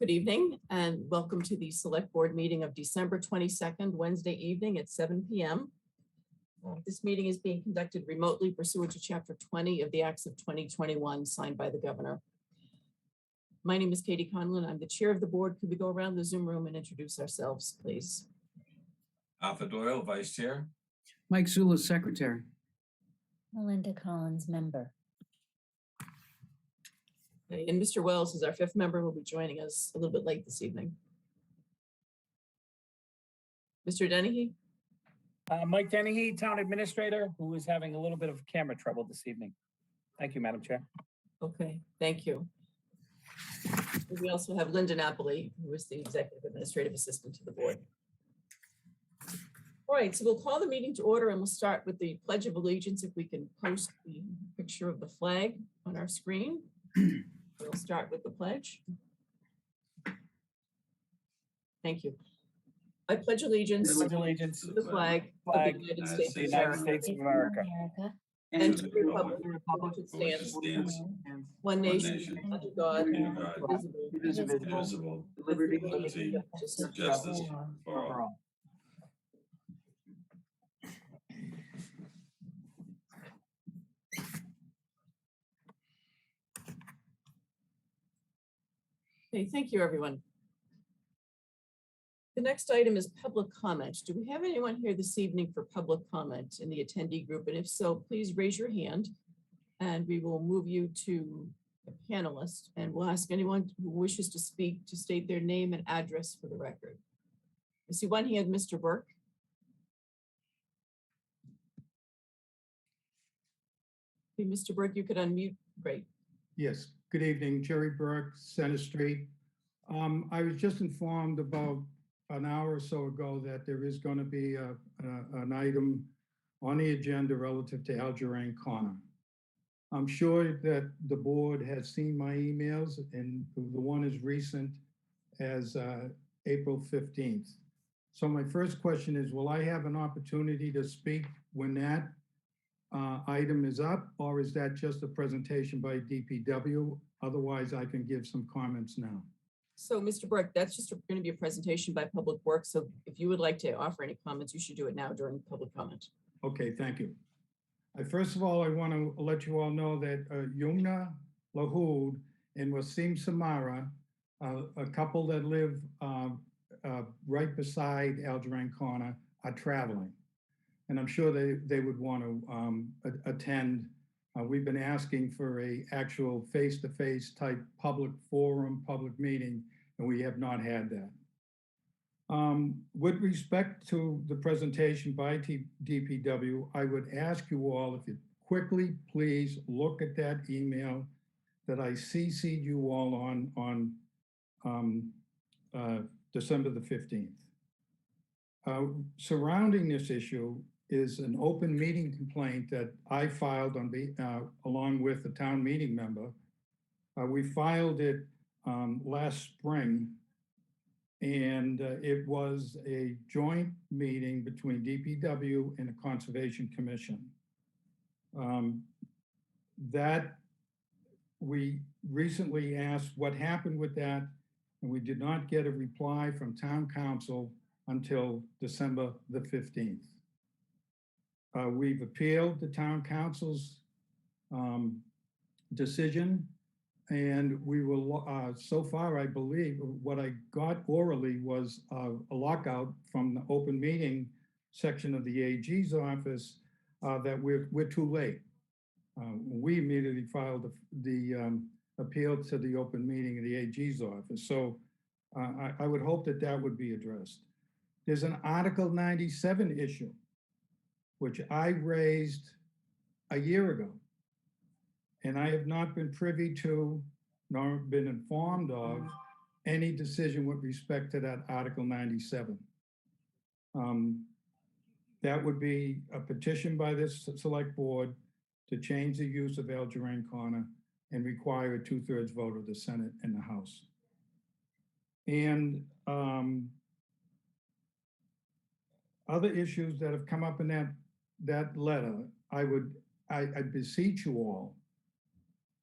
Good evening and welcome to the Select Board meeting of December 22nd, Wednesday evening at 7 p.m. This meeting is being conducted remotely pursuant to Chapter 20 of the Acts of 2021 signed by the Governor. My name is Katie Conlon. I'm the chair of the board. Could we go around the Zoom room and introduce ourselves, please? Arthur Doyle, Vice Chair. Mike Zula, Secretary. Melinda Collins, member. Okay, and Mr. Wells is our fifth member, will be joining us a little bit late this evening. Mr. Dennehy? Mike Dennehy, Town Administrator, who is having a little bit of camera trouble this evening. Thank you, Madam Chair. Okay, thank you. We also have Linda Napoli, who is the Executive Administrative Assistant to the board. All right, so we'll call the meeting to order and we'll start with the Pledge of Allegiance. If we can post the picture of the flag on our screen. We'll start with the pledge. Thank you. I pledge allegiance Pledge allegiance to the flag of the United States the of United America States of America and to the republic for which it stands, one nation, under God, indivisible, with liberty and justice for all. Okay, thank you, everyone. The next item is public comment. Do we have anyone here this evening for public comment in the attendee group? And if so, please raise your hand and we will move you to a panelist and we'll ask anyone who wishes to speak to state their name and address for the record. I see one hand, Mr. Burke. Okay, Mr. Burke, you could unmute. Great. Yes, good evening, Jerry Burke, Center Street. I was just informed about an hour or so ago that there is going to be an item on the agenda relative to Algerain Corner. I'm sure that the board has seen my emails, and the one is recent as April 15th. So my first question is, will I have an opportunity to speak when that item is up, or is that just a presentation by DPW? Otherwise, I can give some comments now. So, Mr. Burke, that's just going to be a presentation by Public Works. So if you would like to offer any comments, you should do it now during public comment. Okay, thank you. First of all, I want to let you all know that Yumna Lahoud and Wasim Samara, a couple that live right beside Algerain Corner, are traveling. And I'm sure they would want to attend. We've been asking for a actual face-to-face type public forum, public meeting, and we have not had that. With respect to the presentation by DPW, I would ask you all if you quickly, please look at that email that I CC'd you all on December the 15th. Surrounding this issue is an open meeting complaint that I filed along with a town meeting member. We filed it last spring, and it was a joint meeting between DPW and the Conservation Commission. That we recently asked what happened with that, and we did not get a reply from town council until December the 15th. We've appealed the town council's decision, and we will, so far, I believe, what I got orally was a lockout from the open meeting section of the AG's office that we're too late. We immediately filed the appeal to the open meeting of the AG's office. So I would hope that that would be addressed. There's an Article 97 issue, which I raised a year ago. And I have not been privy to, nor been informed of, any decision with respect to that Article 97. That would be a petition by this select board to change the use of Algerain Corner and require a 2/3 vote of the Senate and the House. And other issues that have come up in that letter, I beseech you all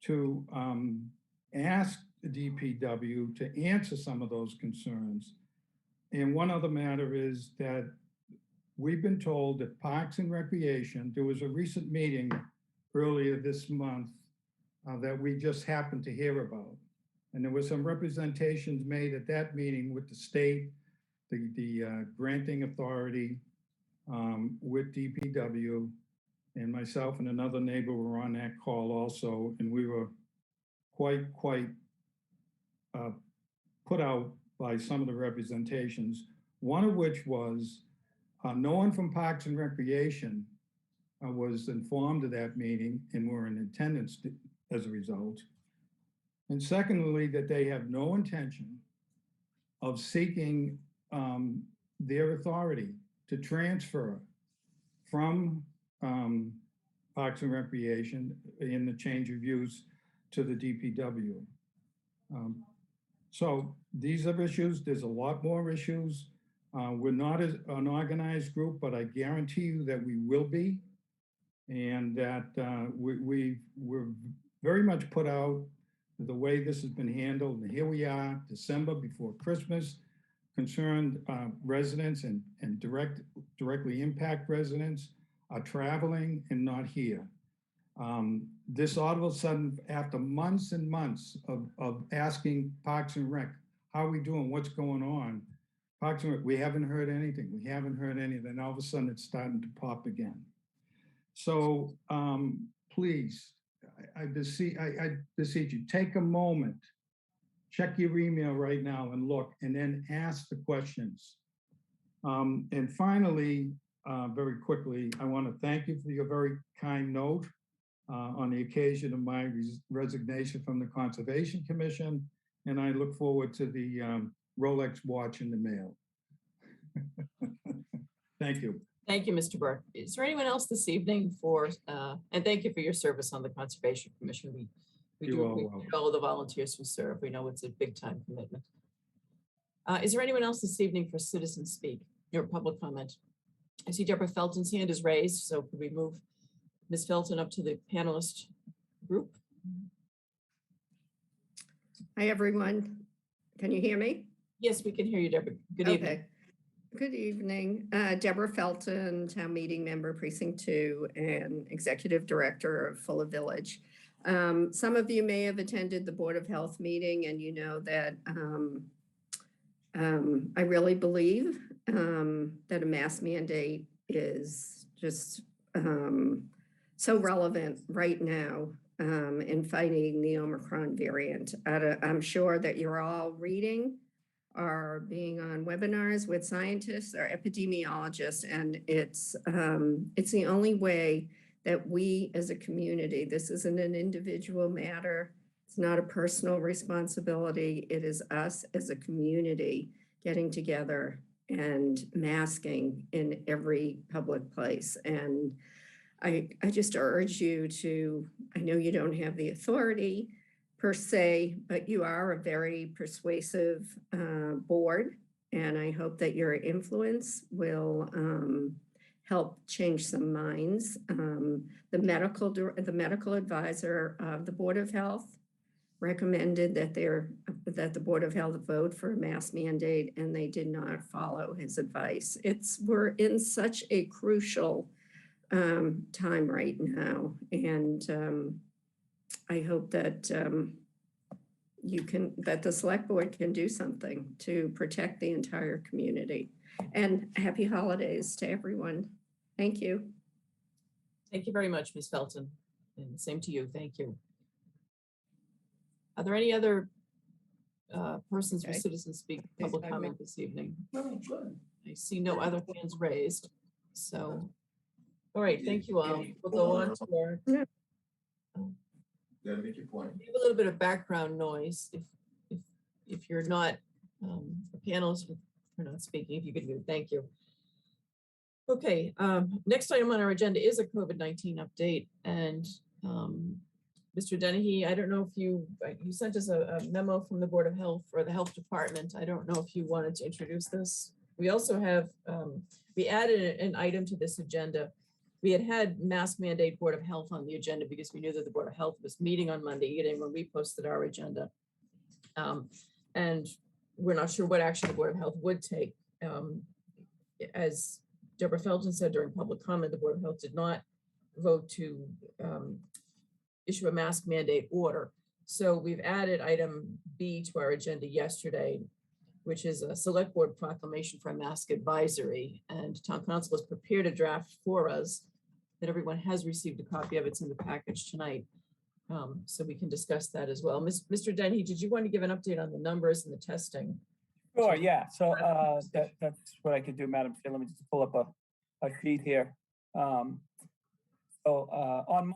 to ask the DPW to answer some of those concerns. And one other matter is that we've been told that Parks and Recreation, there was a recent meeting earlier this month that we just happened to hear about. And there were some representations made at that meeting with the state, the granting authority, with DPW, and myself and another neighbor were on that call also, and we were quite put out by some of the representations, one of which was no one from Parks and Recreation was informed of that meeting and were in attendance as a result. And secondly, that they have no intention of seeking their authority to transfer from Parks and Recreation in the change of use to the DPW. So these are issues. There's a lot more issues. We're not as an organized group, but I guarantee you that we will be. And that we're very much put out the way this has been handled. And here we are, December before Christmas, concerned residents and directly impact residents are traveling and not here. This all of a sudden, after months and months of asking Parks and Rec, how are we doing? What's going on? Parks and Rec, we haven't heard anything. We haven't heard anything. All of a sudden, it's starting to pop again. So please, I beseech you, take a moment, check your email right now and look, and then ask the questions. And finally, very quickly, I want to thank you for your very kind note on the occasion of my resignation from the Conservation Commission. And I look forward to the Rolex watch in the mail. Thank you. Thank you, Mr. Burke. Is there anyone else this evening for, and thank you for your service on the Conservation Commission. We do appreciate all of the volunteers who serve. We know it's a big time commitment. Is there anyone else this evening for citizen speak or public comment? I see Deborah Felton's hand is raised, so could we move Ms. Felton up to the panelist group? Hi, everyone. Can you hear me? Yes, we can hear you, Deborah. Good evening. Okay. Good evening. Deborah Felton, Town Meeting Member, Precinct 2, and Executive Director of Fuller Village. Some of you may have attended the Board of Health meeting, and you know that I really believe that a mask mandate is just so relevant right now in fighting the Omicron variant. I'm sure that you're all reading or being on webinars with scientists or epidemiologists, and it's the only way that we as a community, this isn't an individual matter, it's not a personal responsibility, it is us as a community getting together and masking in every public place. And I just urge you to, I know you don't have the authority per se, but you are a very persuasive board, and I hope that your influence will help change some minds. The medical advisor of the Board of Health recommended that the Board of Health vote for a mask mandate, and they did not follow his advice. We're in such a crucial time right now, and I hope that that the select board can do something to protect the entire community. And happy holidays to everyone. Thank you. Thank you very much, Ms. Felton. And same to you. Thank you. Are there any other persons for citizen speak public comment this evening? I see no other hands raised. So, all right, thank you all. We'll go on to our. Gotta make your point. We have a little bit of background noise. If you're not a panelist, if you're not speaking, if you could mute, thank you. Okay, next item on our agenda is a COVID-19 update, and Mr. Dennehy, I don't know if you sent us a memo from the Board of Health or the Health Department. I don't know if you wanted to introduce this. We also have, we added an item to this agenda. We had mask mandate Board of Health on the agenda because we knew that the Board of Health was meeting on Monday evening when we posted our agenda. And we're not sure what action the Board of Health would take. As Deborah Felton said during public comment, the Board of Health did not vote to issue a mask mandate order. So we've added item B to our agenda yesterday, which is a select board proclamation for a mask advisory. And town council has prepared a draft for us that everyone has received a copy of. It's in the package tonight. So we can discuss that as well. Mr. Denny, did you want to give an update on the numbers and the testing? Sure, yeah. So that's what I could do, Madam Chair. Let me just pull up a sheet here. On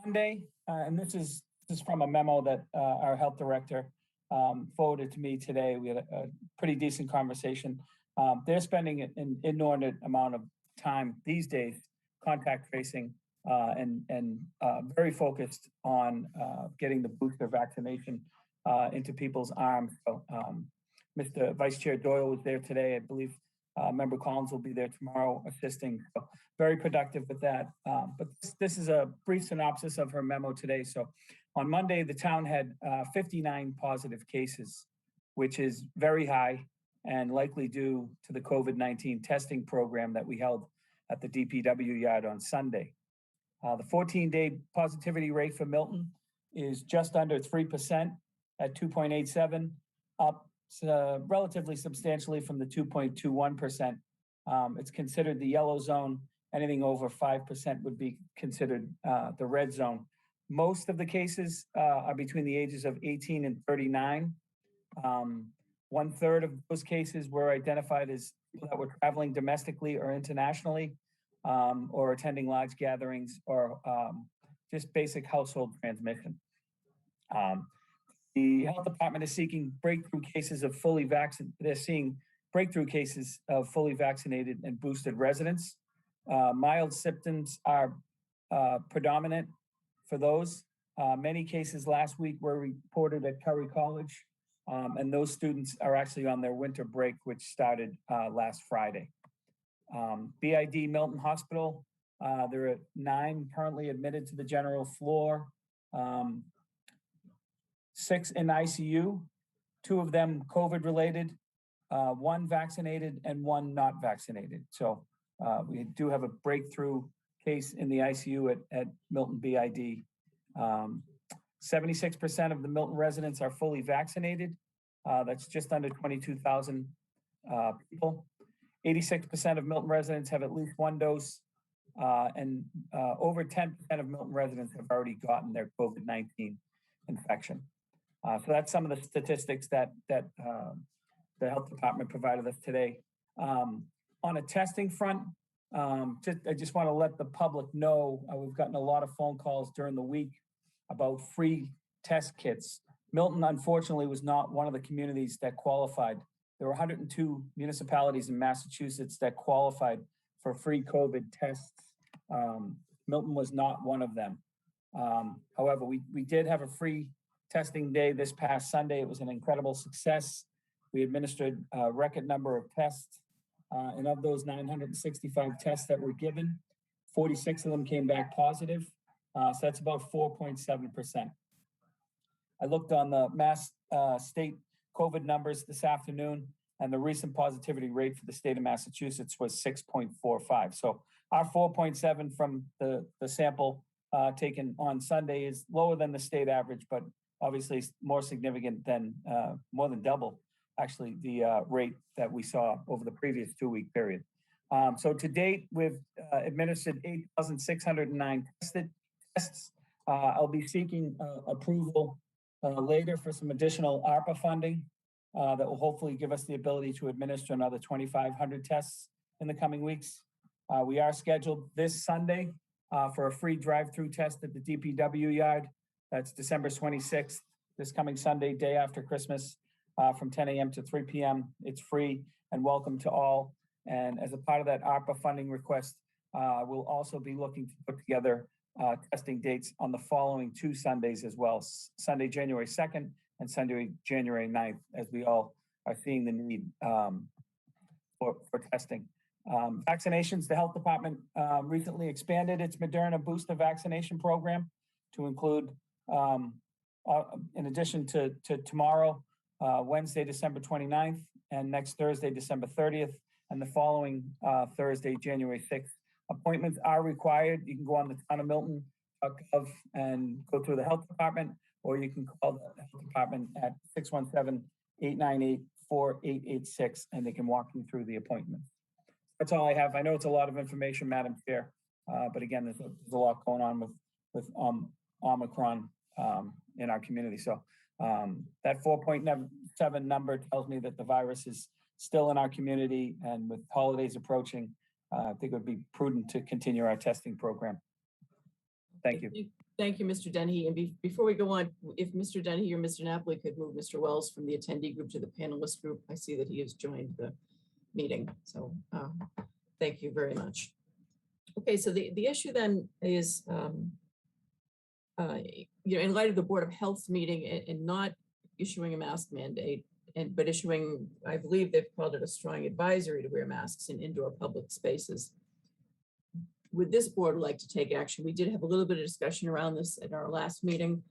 Monday, and this is from a memo that our health director forwarded to me today. We had a pretty decent conversation. They're spending an inordinate amount of time these days contact tracing and very focused on getting the booster vaccination into people's arms. So, Mr. Vice Chair Doyle was there today. I believe Member Collins will be there tomorrow assisting. So very productive with that. But this is a brief synopsis of her memo today. So on Monday, the town had 59 positive cases, which is very high and likely due to the COVID-19 testing program that we held at the DPW yard on Sunday. The 14-day positivity rate for Milton is just under 3% at 2.87, up relatively substantially from the 2.21%. It's considered the yellow zone. Anything over 5% would be considered the red zone. Most of the cases are between the ages of 18 and 39. 1/3 of those cases were identified as people that were traveling domestically or internationally, or attending large gatherings, or just basic household transmission. The health department is seeking breakthrough cases of fully vaccinated. They're seeing breakthrough cases of fully vaccinated and boosted residents. Mild symptoms are predominant for those. Many cases last week were reported at Curry College, and those students are actually on their winter break, which started last Friday. BID Milton Hospital, there are 9 currently admitted to the general floor, 6 in ICU, 2 of them COVID related, 1 vaccinated and 1 not vaccinated. So we do have a breakthrough case in the ICU at Milton BID. 76% of the Milton residents are fully vaccinated. That's just under 22,000 people. 86% of Milton residents have at least 1 dose, and over 10% of Milton residents have already gotten their COVID-19 infection. So that's some of the statistics that the health department provided us today. On a testing front, I just want to let the public know, we've gotten a lot of phone calls during the week about free test kits. Milton, unfortunately, was not one of the communities that qualified. There were 102 municipalities in Massachusetts that qualified for free COVID tests. Milton was not one of them. However, we did have a free testing day this past Sunday. It was an incredible success. We administered a record number of tests, and of those 965 tests that were given, 46 of them came back positive. So that's about 4.7%. I looked on the Mass state COVID numbers this afternoon, and the recent positivity rate for the state of Massachusetts was 6.45. So our 4.7 from the sample taken on Sunday is lower than the state average, but obviously more significant than, more than double, actually, the rate that we saw over the previous 2-week period. So to date, we've administered 8,609 tests. I'll be seeking approval later for some additional ARPA funding that will hopefully give us the ability to administer another 2,500 tests in the coming weeks. We are scheduled this Sunday for a free drive-through test at the DPW yard. That's December 26th, this coming Sunday, day after Christmas, from 10 a.m. to 3 p.m. It's free and welcome to all. And as a part of that ARPA funding request, we'll also be looking to put together testing dates on the following 2 Sundays as well, Sunday, January 2nd and Sunday, January 9th, as we all are seeing the need for testing. Vaccinations, the health department recently expanded its Moderna booster vaccination program to include, in addition to tomorrow, Wednesday, December 29th, and next Thursday, December 30th, and the following Thursday, January 6th. Appointments are required. You can go on the town of Milton.gov and go through the health department, or you can call the health department at 617-898-4886, and they can walk you through the appointments. That's all I have. I know it's a lot of information, Madam Chair, but again, there's a lot going on with Omicron in our community. So that 4.7 number tells me that the virus is still in our community, and with holidays approaching, I think it would be prudent to continue our testing program. Thank you. Thank you, Mr. Dennehy. And before we go on, if Mr. Dennehy or Mr. Napoli could move Mr. Wells from the attendee group to the panelist group, I see that he has joined the meeting. So thank you very much. Okay, so the issue then is, in light of the Board of Health meeting and not issuing a mask mandate, but issuing, I believe they've called it a strong advisory to wear masks in indoor public spaces. Would this board like to take action? We did have a little bit of discussion around this at our last meeting.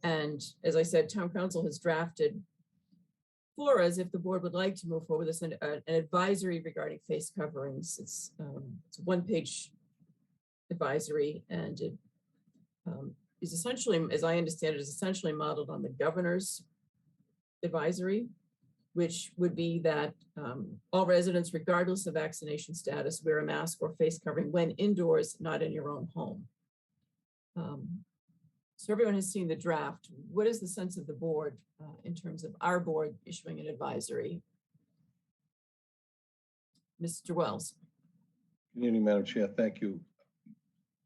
And as I said, town council has drafted for us, if the board would like to move forward with this, an advisory regarding face coverings. It's a one-page advisory, and it is essentially, as I understand it, is essentially modeled on the governor's advisory, which would be that all residents, regardless of vaccination status, wear a mask or face covering when indoors, not in your own home. So everyone has seen the draft. What is the sense of the board in terms of our board issuing an advisory? Mr. Wells. Good evening, Madam Chair. Thank you.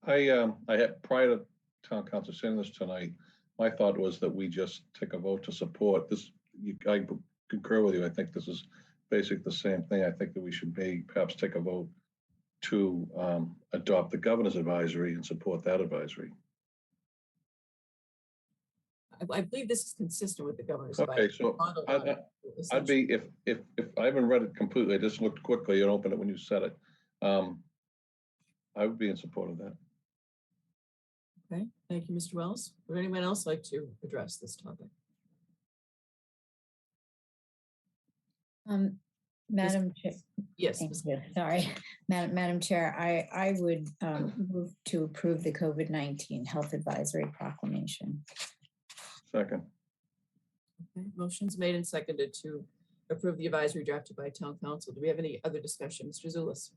I had, prior to town council saying this tonight, my thought was that we just take a vote to support this. I concur with you. I think this is basically the same thing. I think that we should perhaps take a vote to adopt the governor's advisory and support that advisory. I believe this is consistent with the governor's Okay, advisory. so I'd be, if I haven't read it completely, I just looked quickly and opened it when you said it. I would be in support of that. Okay, thank you, Mr. Wells. Would anyone else like to address this topic? Madam Chair. Yes. Thank Ms. you. Sorry, Madam Chair, I would move to approve the COVID-19 Health Advisory Proclamation. Second. Okay, motion's made and seconded to approve the advisory drafted by town council. Do we have any other discussion? Mr. Zulus?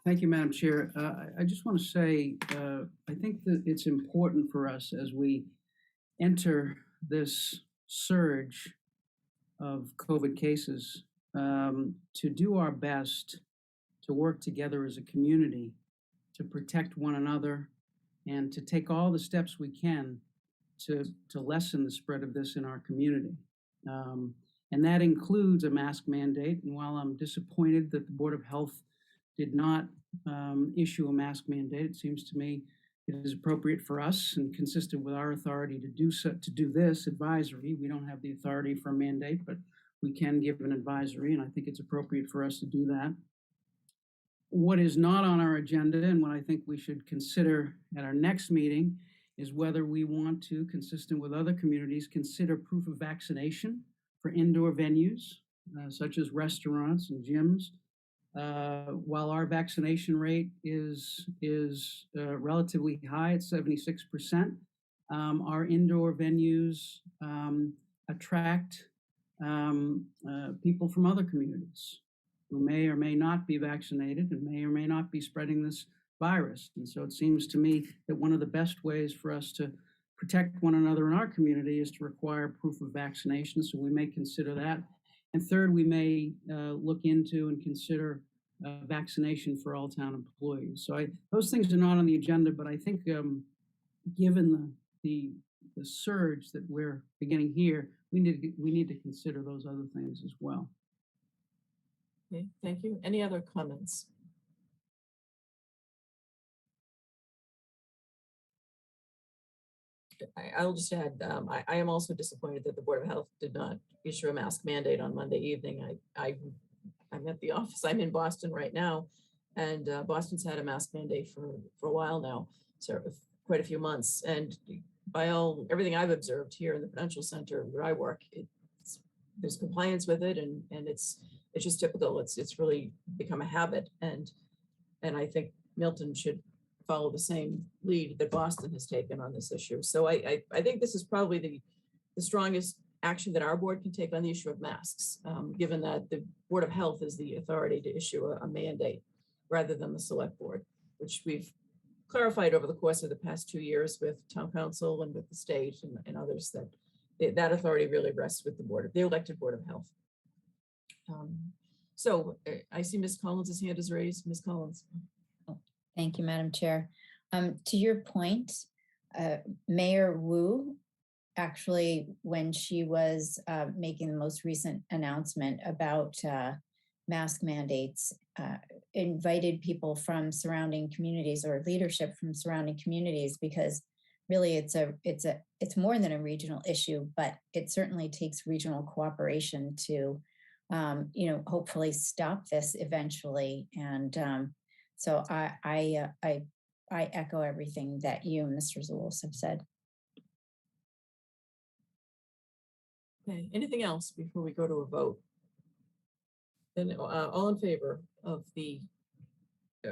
Thank you, Madam Chair. I just want to say, I think that it's important for us as we enter this surge of COVID cases to do our best to work together as a community to protect one another and to take all the steps we can to lessen the spread of this in our community. And that includes a mask mandate. And while I'm disappointed that the Board of Health did not issue a mask mandate, it seems to me it is appropriate for us and consistent with our authority to do so, to do this advisory. We don't have the authority for a mandate, but we can give an advisory, and I think it's appropriate for us to do that. What is not on our agenda and what I think we should consider at our next meeting is whether we want to, consistent with other communities, consider proof of vaccination for indoor venues, such as restaurants and gyms. While our vaccination rate is relatively high at 76%, our indoor venues attract people from other communities who may or may not be vaccinated and may or may not be spreading this virus. And so it seems to me that one of the best ways for us to protect one another in our community is to require proof of vaccination. So we may consider that. And third, we may look into and consider vaccination for all town employees. So those things are not on the agenda, but I think given the surge that we're beginning here, we need to consider those other things as well. Okay, thank you. Any other comments? I'll just add, I am also disappointed that the Board of Health did not issue a mask mandate on Monday evening. I'm at the office. I'm in Boston right now, and Boston's had a mask mandate for a while now, so quite a few months. And by everything I've observed here in the Prudential Center where I work, there's compliance with it, and it's just typical. It's really become a habit, and I think Milton should follow the same lead that Boston has taken on this issue. So I think this is probably the strongest action that our board can take on the issue of masks, given that the Board of Health is the authority to issue a mandate rather than the select board, which we've clarified over the course of the past 2 years with town council and with the state and others, that that authority really rests with the elected Board of Health. So I see Ms. Collins' hand is raised. Ms. Collins. Thank you, Madam Chair. To your point, Mayor Wu, actually, when she was making the most recent announcement about mask mandates, invited people from surrounding communities or leadership from surrounding communities, because really it's more than a regional issue, but it certainly takes regional cooperation to hopefully stop this eventually. And so I echo everything that you and Mr. Zulus have said. Okay, anything else before we go to a vote? Then all in favor of the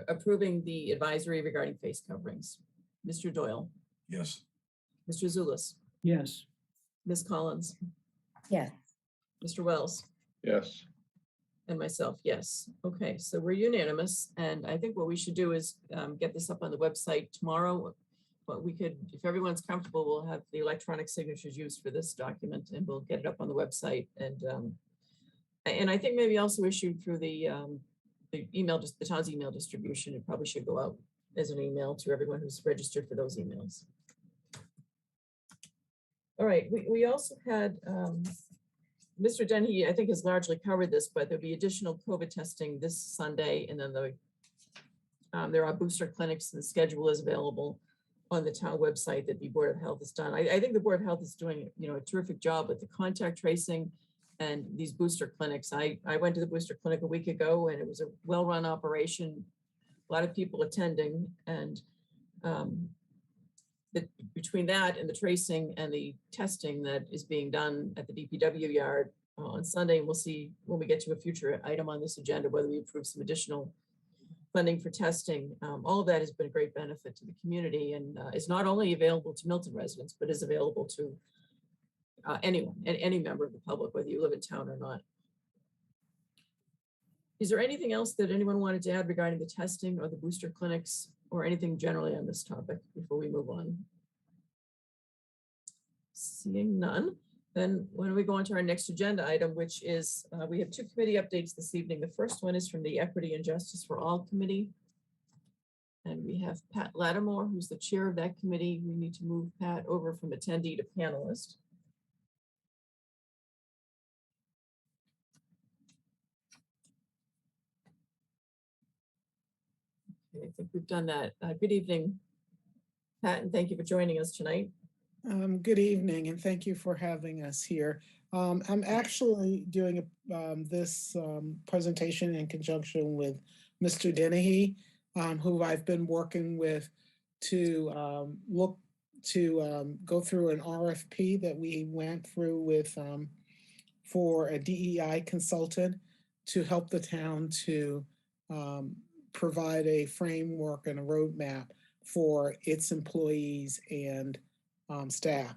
approving the advisory regarding face coverings? Mr. Doyle, Yes. Mr. Zulus, Yes. Ms. Collins, Yes. Mr. Wells, Yes. and myself, yes. Okay, so we're unanimous, and I think what we should do is get this up on the website tomorrow. But we could, if everyone's comfortable, we'll have the electronic signatures used for this document, and we'll get it up on the website. And I think maybe also issued through the email, just the town's email distribution. It probably should go out as an email to everyone who's registered for those emails. All right, we also had Mr. Dennehy, I think, has largely covered this, but there'll be additional COVID testing this Sunday, and then there are booster clinics, and the schedule is available on the town website that the Board of Health has done. I think the Board of Health is doing, a terrific job with the contact tracing and these booster clinics. I went to the booster clinic a week ago, and it was a well-run operation, a lot of people attending, and between that and the tracing and the testing that is being done at the DPW yard on Sunday, we'll see when we get to a future item on this agenda, whether we approve some additional funding for testing. All of that has been a great benefit to the community, and is not only available to Milton residents, but is available to anyone, any member of the public, whether you live in town or not. Is there anything else that anyone wanted to add regarding the testing or the booster clinics, or anything generally on this topic before we move on? Seeing none, then why don't we go on to our next agenda item, which is we have 2 committee updates this evening. The first one is from the Equity and Justice for All Committee. And we have Pat Lattimore, who's the chair of that committee. We need to move Pat over from attendee to panelist. Okay, I think we've done that. Good evening, Pat, and thank you for joining us tonight. Good evening, and thank you for having us here. I'm actually doing this presentation in conjunction with Mr. Dennehy, who I've been working with to go through an RFP that we went through with for a DEI consultant to help the town to provide a framework and a roadmap for its employees and staff.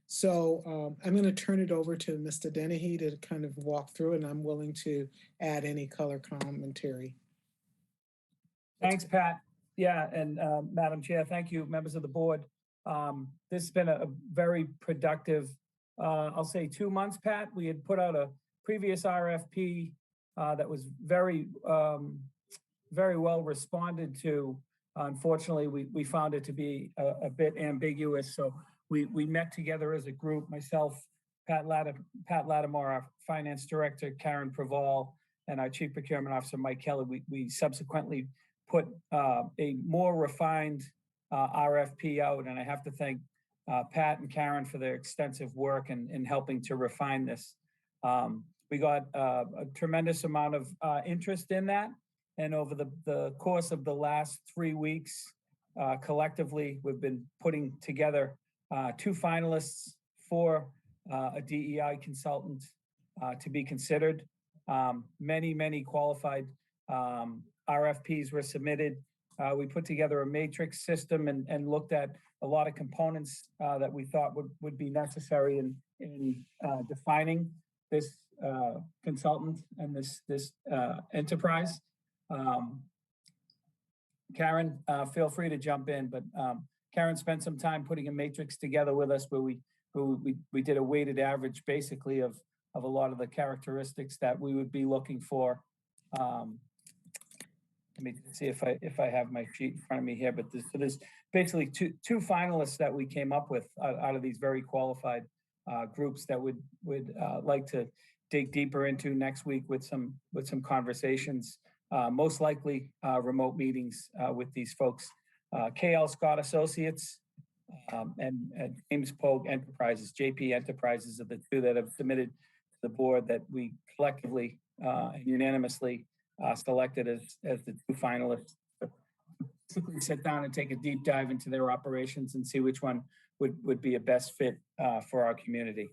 So I'm going to turn it over to Mr. Dennehy to kind of walk through, and I'm willing to add any color commentary. Thanks, Pat. Yeah, and Madam Chair, thank you, members of the board. This has been a very productive, I'll say 2 months, Pat. We had put out a previous RFP that was very well responded to. Unfortunately, we found it to be a bit ambiguous. So we met together as a group, myself, Pat Lattimore, our finance director, Karen Praval, and our chief procurement officer, Mike Kelly. We subsequently put a more refined RFP out, and I have to thank Pat and Karen for their extensive work in helping to refine this. We got a tremendous amount of interest in that, and over the course of the last 3 weeks, collectively, we've been putting together 2 finalists for a DEI consultant to be considered. Many qualified RFPs were submitted. We put together a matrix system and looked at a lot of components that we thought would be necessary in defining this consultant and this enterprise. Karen, feel free to jump in, but Karen spent some time putting a matrix together with us where we did a weighted average basically of a lot of the characteristics that we would be looking for. Let me see if I have my sheet in front of me here, but there's basically two finalists that we came up with out of these very qualified groups that would like to dig deeper into next week with some conversations, most likely remote meetings with these folks. KL Scott Associates and James Pogue Enterprises, JP Enterprises, are the two that have submitted to the board that we collectively and unanimously selected as the two finalists. Basically sit down and take a deep dive into their operations and see which one would be a best fit for our community.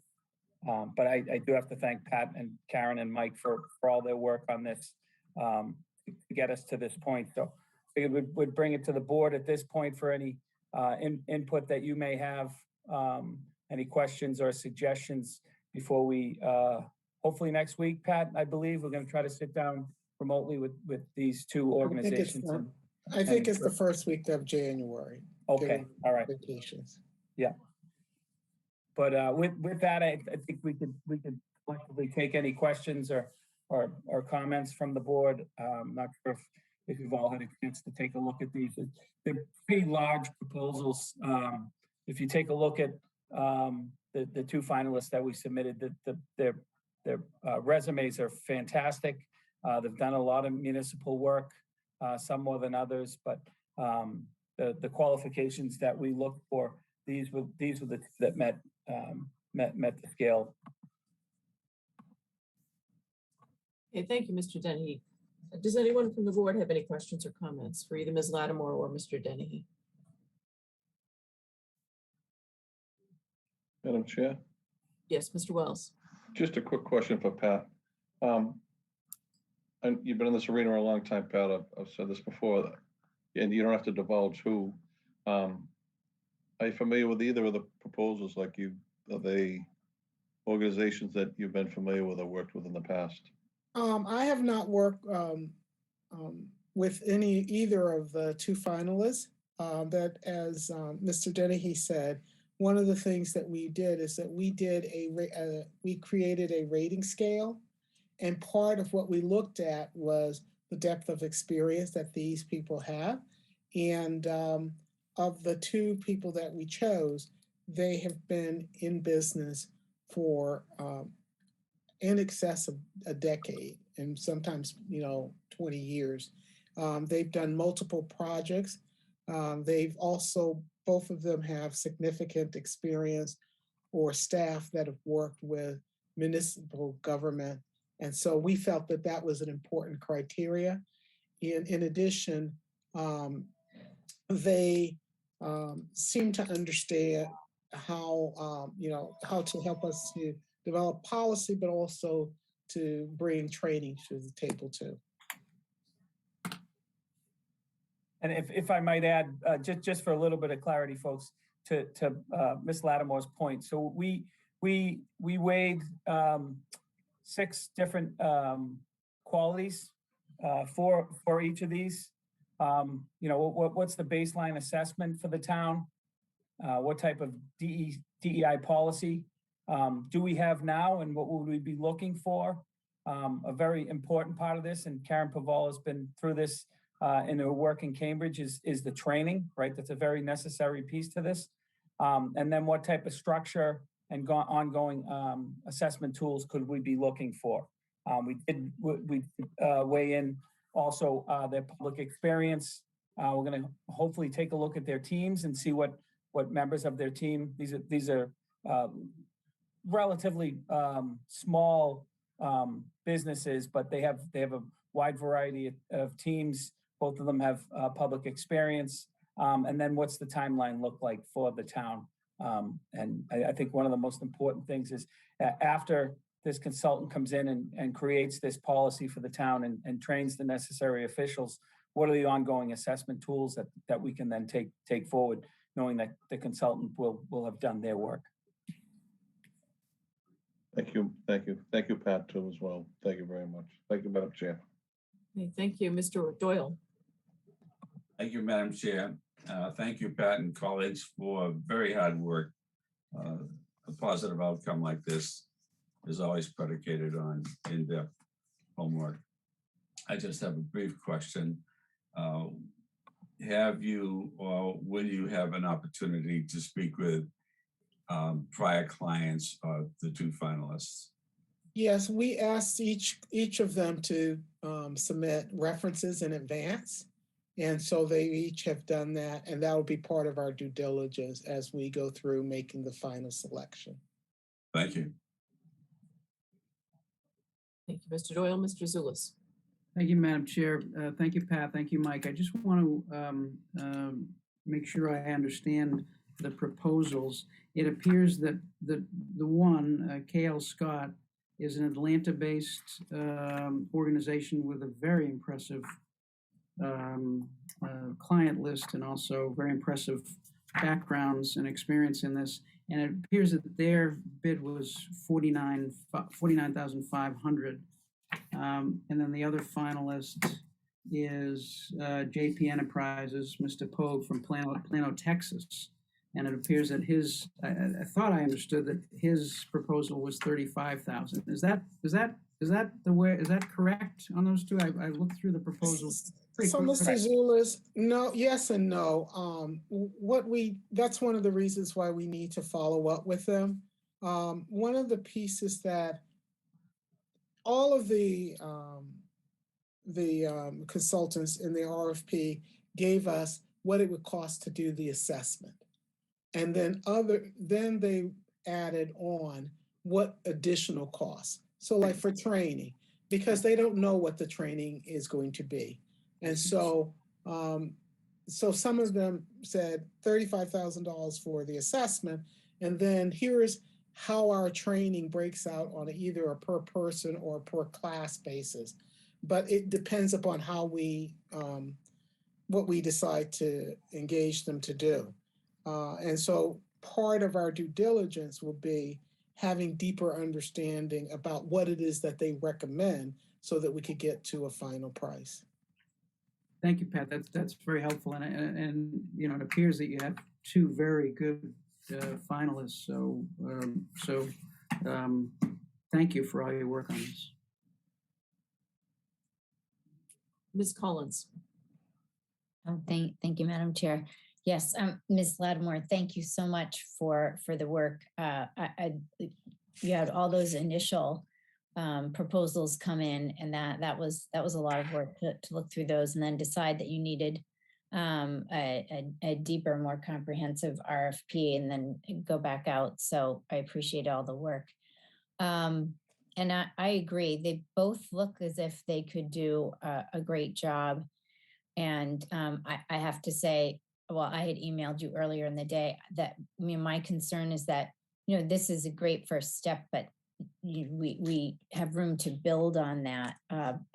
But I do have to thank Pat and Karen and Mike for all their work on this to get us to this point. So we would bring it to the board at this point for any input that you may have, any questions or suggestions before we, hopefully next week, Pat, I believe we're going to try to sit down remotely with these two organizations. I think it's the first week of January. Okay, all right. Vacations. Yeah. But with that, I think we could collectively take any questions or comments from the board. I'm not sure if you've all had a chance to take a look at these. They're pretty large proposals. If you take a look at the two finalists that we submitted, their resumes are fantastic. They've done a lot of municipal work, some more than others, but the qualifications that we look for, these were the that met the scale. Okay, thank you, Mr. Dennehy. Does anyone from the board have any questions or comments for either Ms. Lattimore or Mr. Dennehy? Madam Chair, Yes, Mr. Wells. just a quick question for Pat. And you've been in this arena a long time, Pat. I've said this before, and you don't have to divulge who. Are you familiar with either of the proposals? Like are they organizations that you've been familiar with or worked with in the past? I have not worked with either of the two finalists. But as Mr. Dennehy said, one of the things that we did is that we created a rating scale, and part of what we looked at was the depth of experience that these people have. And of the two people that we chose, they have been in business for in excess of a decade, and sometimes 20 years. They've done multiple projects. They've also, both of them have significant experience or staff that have worked with municipal government. And so we felt that that was an important criteria. In addition, they seem to understand how, how to help us to develop policy, but also to bring training to the table too. And if I might add, just for a little bit of clarity, folks, to Ms. Lattimore's point. So we weighed 6 different qualities for each of these. What's the baseline assessment for the town? What type of DEI policy do we have now, and what would we be looking for? A very important part of this, and Karen Paval has been through this in her work in Cambridge, is the training, right? That's a very necessary piece to this. And then what type of structure and ongoing assessment tools could we be looking for? We weigh in also their public experience. We're going to hopefully take a look at their teams and see what members of their team. These are relatively small businesses, but they have a wide variety of teams. Both of them have public experience. And then what's the timeline look like for the town? And I think one of the most important things is after this consultant comes in and creates this policy for the town and trains the necessary officials, what are the ongoing assessment tools that we can then take forward, knowing that the consultant will have done their work. Thank you, Pat, too, as well. Thank you very much. Thank you, Madam Chair. Okay, thank you, Mr. Doyle. Thank you, Madam Chair. Thank you, Pat and colleagues, for very hard work. A positive outcome like this is always predicated on in-depth homework. I just have a brief question. Have you, or will you have an opportunity to speak with prior clients of the two finalists? Yes, we asked each of them to submit references in advance. And so they each have done that, and that will be part of our due diligence as we go through making the final selection. Thank you. Thank you, Mr. Doyle. Mr. Zulus. Thank you, Madam Chair. Thank you, Pat. Thank you, Mike. I just want to make sure I understand the proposals. It appears that the one, KL Scott, is an Atlanta-based organization with a very impressive client list and also very impressive backgrounds and experience in this. And it appears that their bid was $49,500. And then the other finalist is JP Enterprises, Mr. Pogue from Plano, Texas. And it appears that his, I thought I understood that his proposal was $35,000. Is that the way? Is that correct on those two? I looked through the proposals. So, Mr. Zulus, no, yes and no. That's one of the reasons why we need to follow up with them. One of the pieces that all of the consultants in the RFP gave us what it would cost to do the assessment. And then they added on what additional costs. So like for training, because they don't know what the training is going to be. And so some of them said $35,000 for the assessment. And then here's how our training breaks out on either a per person or per class basis. But it depends upon how what we decide to engage them to do. And so part of our due diligence will be having deeper understanding about what it is that they recommend so that we could get to a final price. Thank you, Pat. That's very helpful. And you know, it appears that you have two very good finalists. So thank you for all your work on this. Ms. Collins. Oh, thank you, Madam Chair. Yes, Ms. Lattimore, thank you so much for the work. You had all those initial proposals come in, and that was a lot of work to look through those and then decide that you needed a deeper, more comprehensive RFP and then go back out. So I appreciate all the work. And I agree, they both look as if they could do a great job. And I have to say, well, I had emailed you earlier in the day that my concern is that, you know, this is a great first step, but we have room to build on that.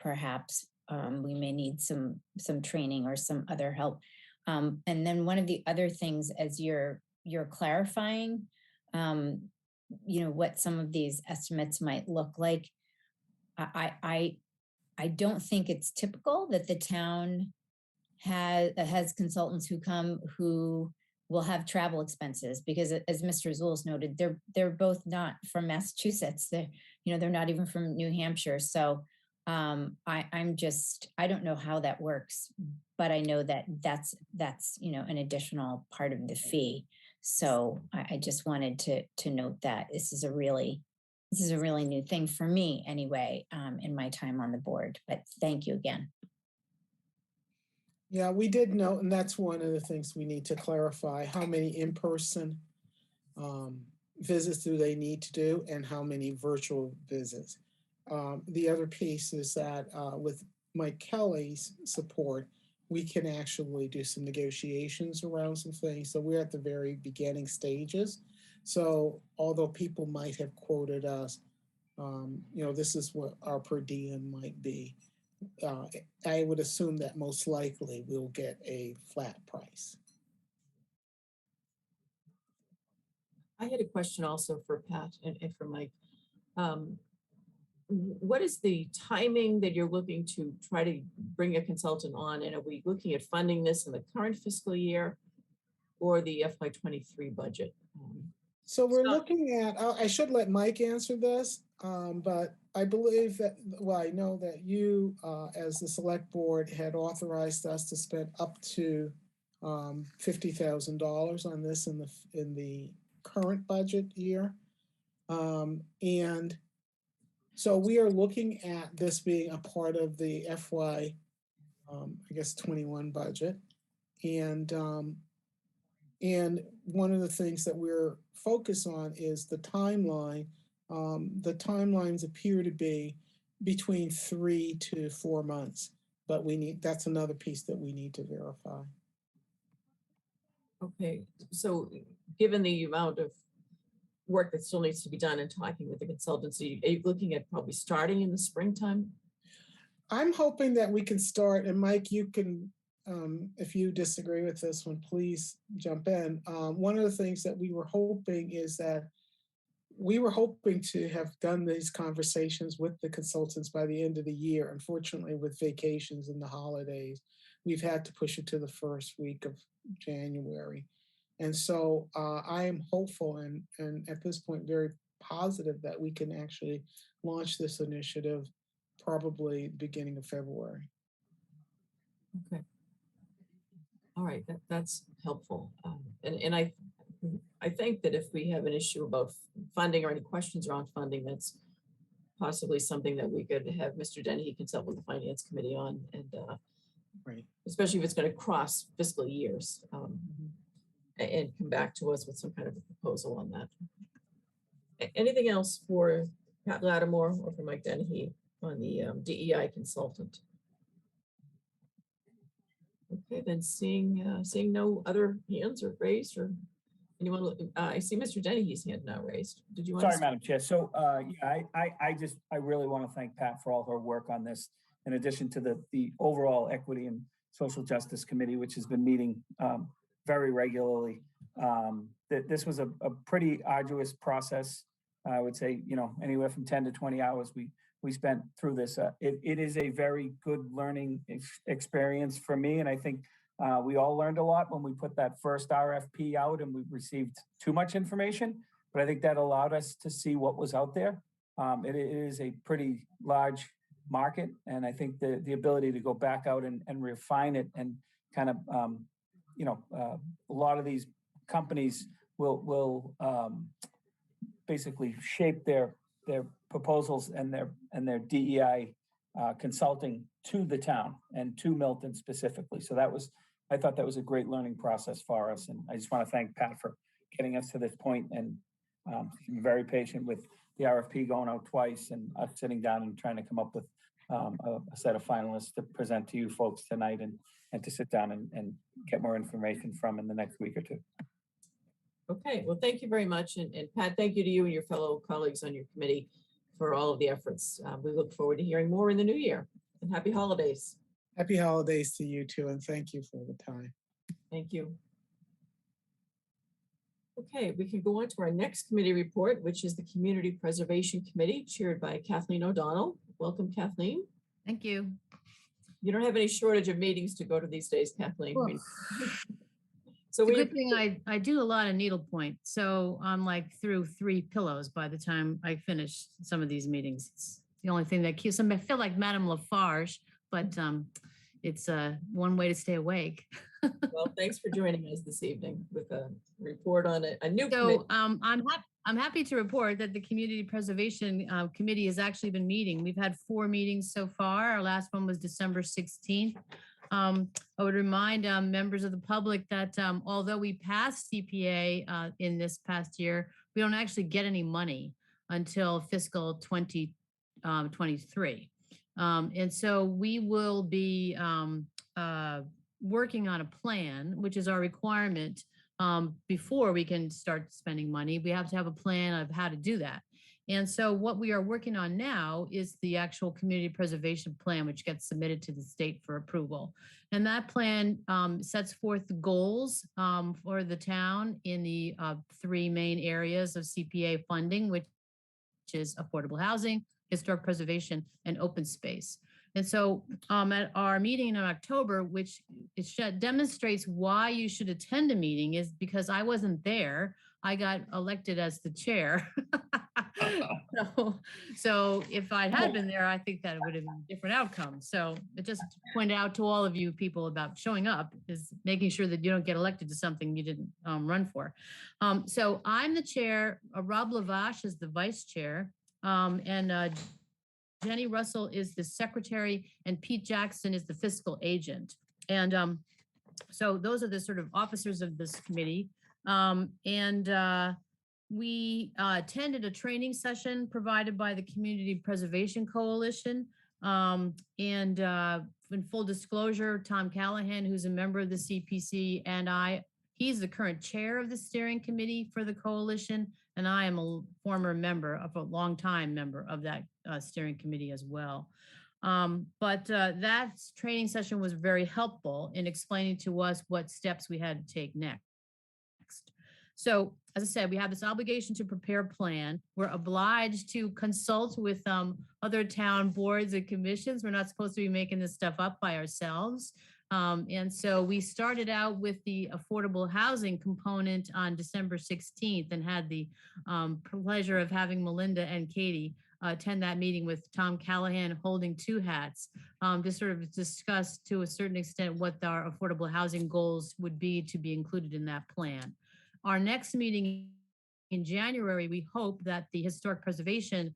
Perhaps we may need some training or some other help. And then one of the other things, as you're clarifying, you know, what some of these estimates might look like, I don't think it's typical that the town has consultants who come who will have travel expenses, because as Mr. Zulus noted, they're both not from Massachusetts. They're not even from New Hampshire. So I don't know how that works, but I know that that's an additional part of the fee. So I just wanted to note that this is a really new thing for me anyway, in my time on the board, but thank you again. Yeah, we did note, and that's one of the things we need to clarify, how many in-person visits do they need to do and how many virtual visits. The other piece is that with Mike Kelly's support, we can actually do some negotiations around some things. So we're at the very beginning stages. So although people might have quoted us this is what our per diem might be. I would assume that most likely we'll get a flat price. I had a question also for Pat and for Mike. What is the timing that you're looking to try to bring a consultant on? And are we looking at funding this in the current fiscal year or the FY23 budget? So we're looking at, I should let Mike answer this, but I believe that, well, I know that you, as the select board, had authorized us to spend up to $50,000 on this in the current budget year. And so we are looking at this being a part of the FY, I guess, 21 budget. And one of the things that we're focused on is the timeline. The timelines appear to be between 3 to 4 months, but that's another piece that we need to verify. Okay, so given the amount of work that still needs to be done and talking with the consultancy, are you looking at probably starting in the springtime? I'm hoping that we can start, and Mike, you can, if you disagree with this one, please jump in. One of the things that we were hoping is that we were hoping to have done these conversations with the consultants by the end of the year. Unfortunately, with vacations and the holidays, we've had to push it to the first week of January. And so I am hopeful and at this point very positive that we can actually launch this initiative probably beginning of February. Okay. All right, that's helpful. And I think that if we have an issue about funding or any questions around funding, that's possibly something that we could have Mr. Dennehy consult with the Finance Committee on, and right, especially if it's going to cross fiscal years, and come back to us with some kind of a proposal on that. Anything else for Pat Lattimore or for Mike Dennehy on the DEI consultant? Okay, then seeing no other hands are raised or anyone, I see Mr. Dennehy's hand now raised. Did you want Sorry, to? Madam Chair. So yeah, I really want to thank Pat for all her work on this, in addition to the overall Equity and Social Justice Committee, which has been meeting very regularly. This was a pretty arduous process. I would say, anywhere from 10 to 20 hours we spent through this. It is a very good learning experience for me, and I think we all learned a lot when we put that first RFP out and we received too much information, but I think that allowed us to see what was out there. It is a pretty large market, and I think the ability to go back out and refine it and kind of, a lot of these companies will basically shape their proposals and their DEI consulting to the town and to Milton specifically. So I thought that was a great learning process for us. And I just want to thank Pat for getting us to this point and being very patient with the RFP going out twice and us sitting down and trying to come up with a set of finalists to present to you folks tonight and to sit down and get more information from in the next week or two. Okay, well, thank you very much. And Pat, thank you to you and your fellow colleagues on your committee for all of the efforts. We look forward to hearing more in the new year, and happy holidays. Happy holidays to you too, and thank you for the time. Thank you. Okay, we can go on to our next committee report, which is the Community Preservation Committee, chaired by Kathleen O'Donnell. Welcome, Kathleen. Thank you. You don't have any shortage of meetings to go to these days, Kathleen. Well, so it's a good thing I do a lot of needlepoint, so I'm like through 3 pillows by the time I finish some of these meetings. It's the only thing that keeps them. I feel like Madame Lafarge, but it's one way to stay awake. Well, thanks for joining us this evening with a report on a new So committee. I'm happy to report that the Community Preservation Committee has actually been meeting. We've had 4 meetings so far. Our last one was December 16th. I would remind members of the public that although we passed CPA in this past year, we don't actually get any money until fiscal 2023. And so we will be working on a plan, which is our requirement before we can start spending money. We have to have a plan of how to do that. And so what we are working on now is the actual community preservation plan, which gets submitted to the state for approval. And that plan sets forth the goals for the town in the three main areas of CPA funding, which is affordable housing, historic preservation, and open space. And so at our meeting in October, which demonstrates why you should attend a meeting, is because I wasn't there. I got elected as the chair. So if I had been there, I think that it would have been a different outcome. So it just pointed out to all of you people about showing up is making sure that you don't get elected to something you didn't run for. So I'm the chair. Rob Lavash is the vice chair. And Jenny Russell is the secretary, and Pete Jackson is the fiscal agent. And so those are the sort of officers of this committee. We attended a training session provided by the Community Preservation Coalition. In full disclosure, Tom Callahan, who's a member of the CPC, and he's the current chair of the steering committee for the coalition, and I am a former member of a longtime member of that steering committee as well. That training session was very helpful in explaining to us what steps we had to take next. So, as I said, we have this obligation to prepare a plan. We're obliged to consult with other town boards and commissions. We're not supposed to be making this stuff up by ourselves. And so we started out with the affordable housing component on December 16th and had the pleasure of having Melinda and Katie attend that meeting with Tom Callahan holding two hats to sort of discuss to a certain extent what our affordable housing goals would be to be included in that plan. Our next meeting in January, we hope that the Historic Preservation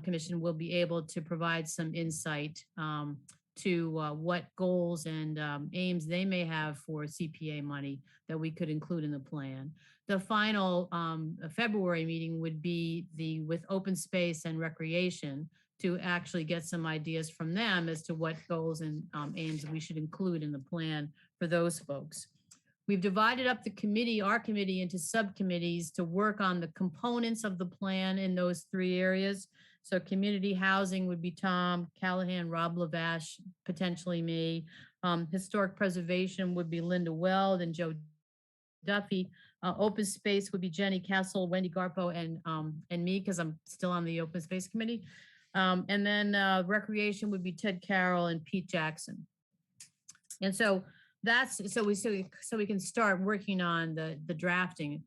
Commission will be able to provide some insight to what goals and aims they may have for CPA money that we could include in the plan. The final February meeting would be with open space and recreation to actually get some ideas from them as to what goals and aims we should include in the plan for those folks. We've divided up our committee into subcommittees to work on the components of the plan in those three areas. So community housing would be Tom Callahan, Rob Lavash, potentially me. Historic preservation would be Linda Weld and Joe Duffy. Open space would be Jenny Castle, Wendy Garpo, and me, because I'm still on the open space committee. And then recreation would be Ted Carroll and Pete Jackson. And so so we can start working on the drafting.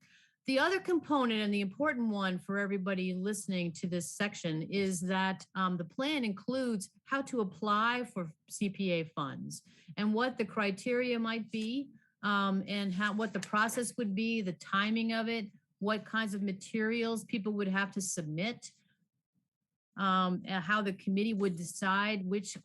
The other component, and the important one for everybody listening to this section, is that the plan includes how to apply for CPA funds and what the criteria might be, and what the process would be, the timing of it, what kinds of materials people would have to submit, how the committee would decide which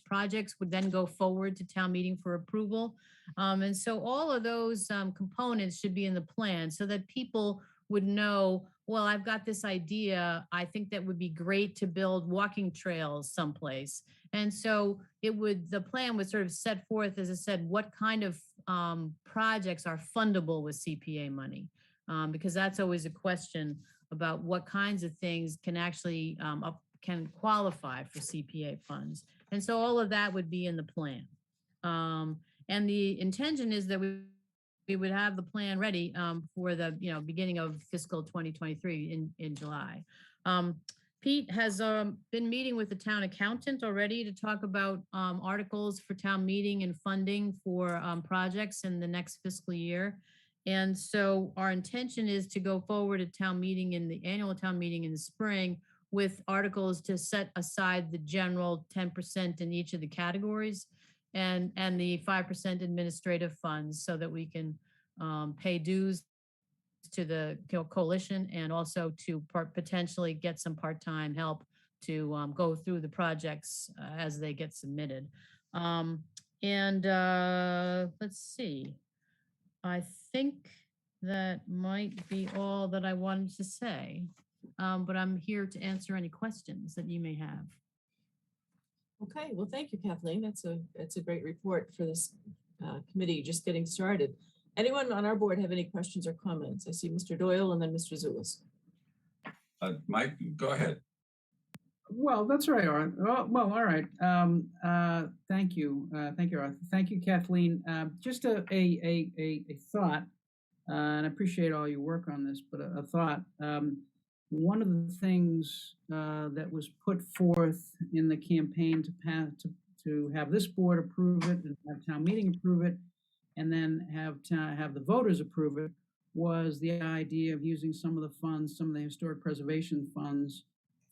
projects would then go forward to town meeting for approval. And so all of those components should be in the plan so that people would know, well, I've got this idea. I think that would be great to build walking trails someplace. And so the plan would sort of set forth, as I said, what kind of projects are fundable with CPA money, because that's always a question about what kinds of things can actually can qualify for CPA funds. And so all of that would be in the plan. And the intention is that we would have the plan ready for the beginning of fiscal 2023 in July. Pete has been meeting with the town accountant already to talk about articles for town meeting and funding for projects in the next fiscal year. And so our intention is to go forward at town meeting in the annual town meeting in the spring with articles to set aside the general 10% in each of the categories and the 5% administrative funds so that we can pay dues to the coalition and also to potentially get some part-time help to go through the projects as they get submitted. Let's see. I think that might be all that I wanted to say, but I'm here to answer any questions that you may have. Okay, well, thank you, Kathleen. That's a great report for this committee just getting started. Anyone on our board have any questions or comments? I see Mr. Doyle and then Mr. Zulus. Mike, go ahead. Well, that's right, Arthur. Well, all right. Thank you. Thank you, Arthur. Thank you, Kathleen. Just a thought, and I appreciate all your work on this, but a thought. One of the things that was put forth in the campaign to have this board approve it and have town meeting approve it, and then have the voters approve it, was the idea of using some of the funds, some of the historic preservation funds,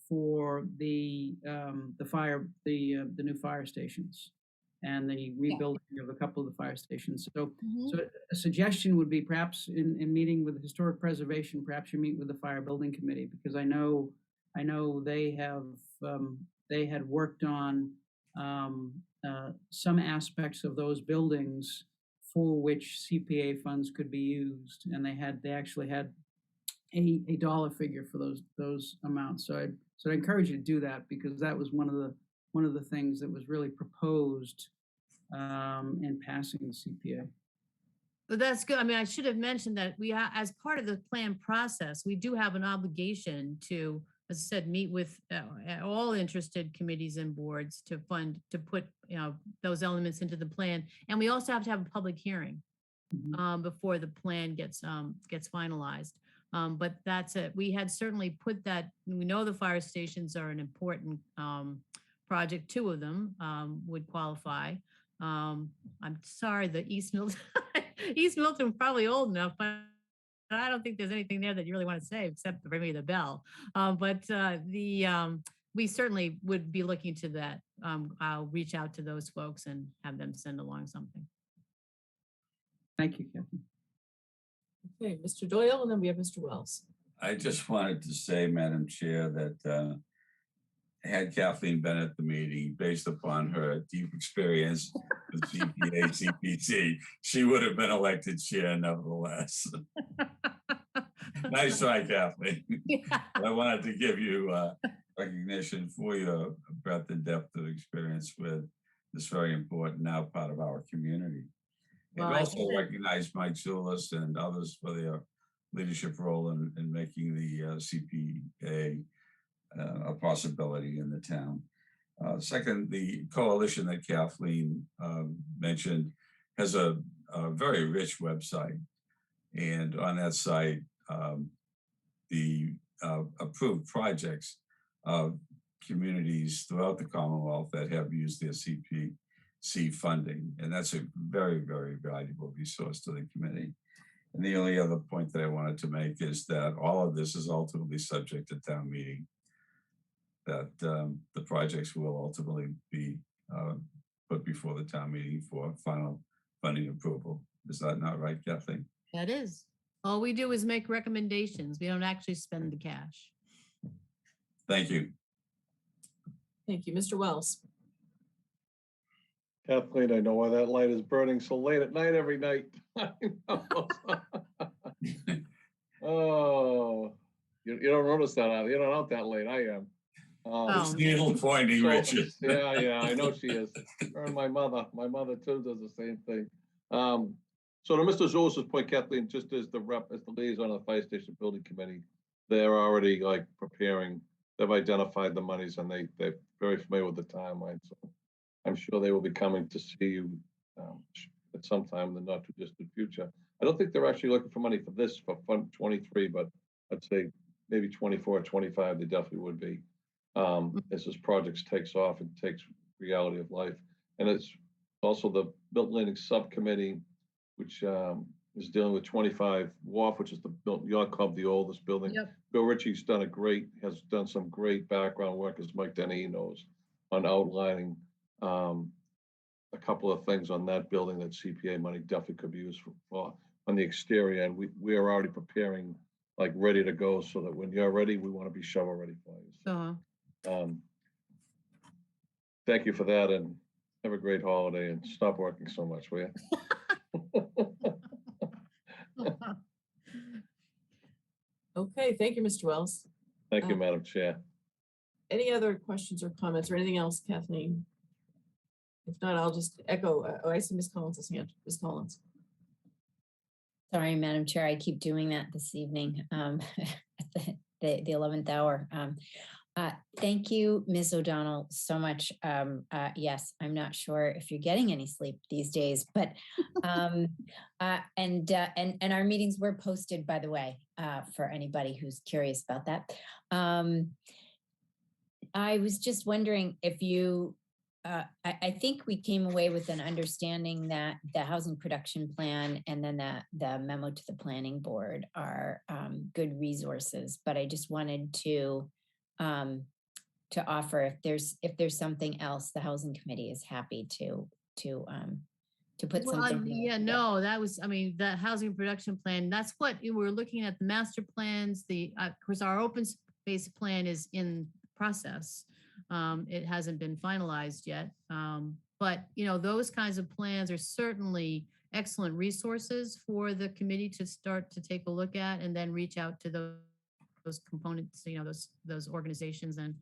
for the new fire stations and the rebuilding of a couple of the fire stations. So a suggestion would be perhaps in meeting with historic preservation, perhaps you meet with the fire building committee, because I know they had worked on some aspects of those buildings for which CPA funds could be used, and they actually had a dollar figure for those amounts. So I encourage you to do that, because that was one of the things that was really proposed in passing the CPA. But that's good. I mean, I should have mentioned that as part of the plan process, we do have an obligation to, as I said, meet with all interested committees and boards to put those elements into the plan, and we also have to have a public hearing before the plan gets finalized. But that's it. We had certainly put that. We know the fire stations are an important project. 2 of them would qualify. I'm sorry, the East Milton, East Milton probably old enough, but I don't think there's anything there that you really want to say except for maybe the bell. We certainly would be looking to that. I'll reach out to those folks and have them send along something. Thank you, Kathy. Okay, Mr. Doyle, and then we have Mr. Wells. I just wanted to say, Madam Chair, that had Kathleen been at the meeting, based upon her deep experience with CPA, CPC, she would have been elected chair nevertheless. Nice try, Kathleen. Yeah. I wanted to give you recognition for your breadth and depth of experience with this very important now part of our community. And Well, also recognize Mike Zulis and others for their leadership role in making the CPA a possibility in the town. Second, the coalition that Kathleen mentioned has a very rich website. And on that site, the approved projects of communities throughout the Commonwealth that have used their CPC funding. And that's a very, very valuable resource to the committee. And the only other point that I wanted to make is that all of this is ultimately subject to town meeting, that the projects will ultimately be put before the town meeting for final funding approval. Is that not right, Kathleen? That is. All we do is make recommendations. We don't actually spend the cash. Thank you. Thank you, Mr. Wells. Kathleen, I know why that light is burning so late at night every night. Oh, you don't notice that, you're not out that late. I am. It's needle pointing, Richard. Yeah, I know she is. Her and my mother too does the same thing. So to Mr. Zulis's point, Kathleen, just as the liaison of the fire station building committee, they're already like preparing. They've identified the monies and they're very familiar with the timeline. So I'm sure they will be coming to see you at some time in the not too distant future. I don't think they're actually looking for money for this for Fund 23, but I'd say maybe 24 or 25, they definitely would be. As this project takes off and takes reality of life. And it's also the Milton Landing Subcommittee, which is dealing with 25 Wharf, which is the Milton Yacht Club, the oldest building. Yep. Bill Ritchie's has done some great background work, as Mike Denny knows, on outlining a couple of things on that building that CPA money definitely could be used for on the exterior. And we are already preparing, like ready to go, so that when you're ready, we want to be shovel ready for you. So, thank you for that, and have a great holiday, and stop working so much, will you? Okay, thank you, Mr. Wells. Thank you, Madam Chair. Any other questions or comments or anything else, Kathleen? If not, I'll just echo. Oh, I see Ms. Collins' hand. Ms. Collins. Sorry, Madam Chair, I keep doing that this evening. the 11th hour. Thank you, Ms. O'Donnell, so much. Yes, I'm not sure if you're getting any sleep these days, but and our meetings were posted, by the way, for anybody who's curious about that. I was just wondering if you, I think we came away with an understanding that the housing production plan and then the memo to the planning board are good resources, but I just wanted to offer if there's something else, the housing committee is happy to put something. Yeah, no, that was, I mean, the housing production plan, that's what we're looking at, the master plans, of course, our open space plan is in process. It hasn't been finalized yet. But, those kinds of plans are certainly excellent resources for the committee to start to take a look at and then reach out to those components, those organizations and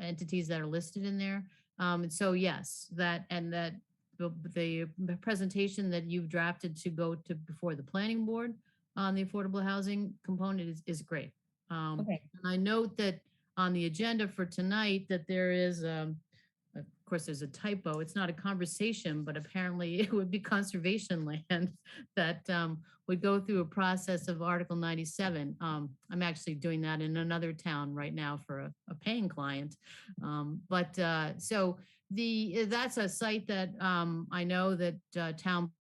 entities that are listed in there. And so, yes, the presentation that you've drafted to go to before the planning board on the affordable housing component is great. Okay. And I note that on the agenda for tonight that there is, of course, there's a typo. It's not a conversation, but apparently it would be conservation land that would go through a process of Article 97. I'm actually doing that in another town right now for a paying client. So that's a site that I know that town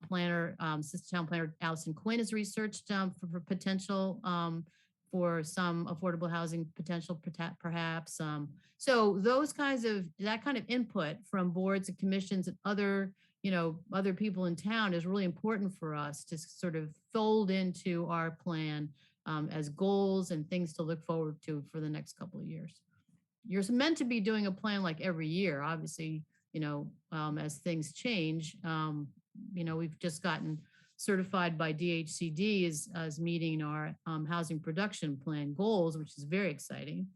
planner, assistant town planner Allison Quinn has researched for potential for some affordable housing potential, perhaps. So that kind of input from boards and commissions and other people in town is really important for us to sort of fold into our plan as goals and things to look forward to for the next couple of years. You're meant to be doing a plan like every year, obviously, as things change. We've just gotten certified by DHCD as meeting our housing production plan goals, which is very exciting.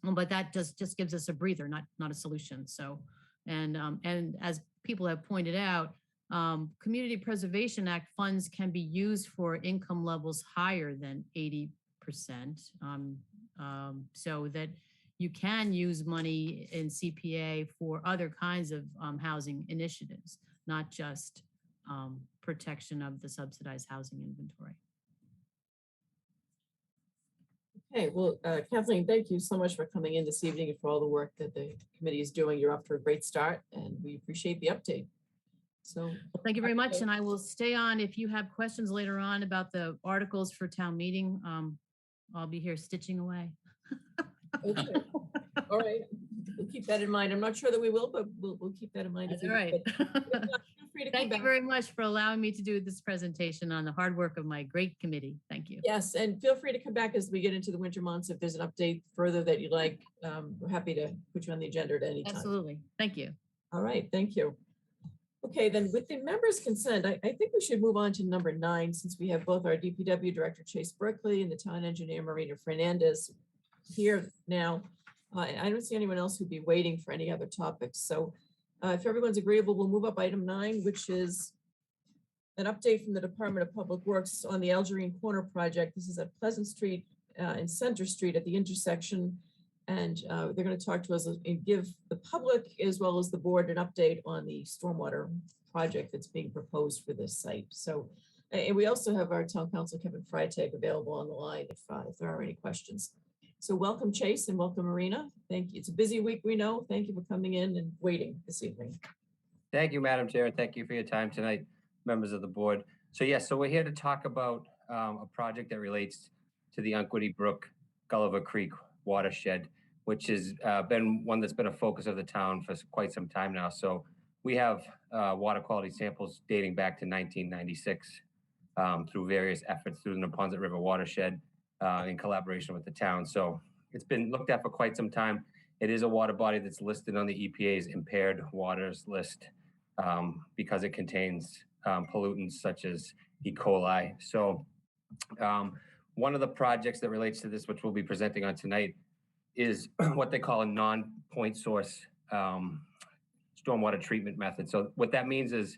But that just gives us a breather, not a solution. So, and as people have pointed out, Community Preservation Act funds can be used for income levels higher than 80%, so that you can use money in CPA for other kinds of housing initiatives, not just protection of the subsidized housing inventory. Okay, well, Kathleen, thank you so much for coming in this evening and for all the work that the committee is doing. You're off to a great start and we appreciate the update. So well, thank you very much. And I will stay on if you have questions later on about the articles for town meeting. I'll be here stitching away. Okay. All right. We'll keep that in mind. I'm not sure that we will, but we'll keep that in mind. That's all right. Thank you very much for allowing me to do this presentation on the hard work of my great committee. Thank you. Yes, and feel free to come back as we get into the winter months. If there's an update further that you'd like, we're happy to put you on the agenda at any time. Absolutely. Thank you. All right, thank you. Okay, then with the members' consent, I think we should move on to number 9, since we have both our DPW Director Chase Berkeley and the Town Engineer Marina Fernandez here now. I don't see anyone else who'd be waiting for any other topics. So if everyone's agreeable, we'll move up item 9, which is an update from the Department of Public Works on the Algerine Corner project. This is at Pleasant Street and Center Street at the intersection. And they're going to talk to us and give the public as well as the board an update on the stormwater project that's being proposed for this site. So, and we also have our town council, Kevin Freitag, available on the line if there are any questions. So welcome, Chase, and welcome, Marina. Thank you. It's a busy week, we know. Thank you for coming in and waiting this evening. Thank you, Madam Chair, and thank you for your time tonight, members of the board. So yes, so we're here to talk about a project that relates to the Unquity Brook Gulliver Creek watershed, which has been one that's been a focus of the town for quite some time now. So we have water quality samples dating back to 1996 through various efforts through the Neponset River watershed in collaboration with the town. So it's been looked at for quite some time. It is a water body that's listed on the EPA's impaired waters list because it contains pollutants such as E. coli. So one of the projects that relates to this, which we'll be presenting on tonight, is what they call a non-point source stormwater treatment method. So what that means is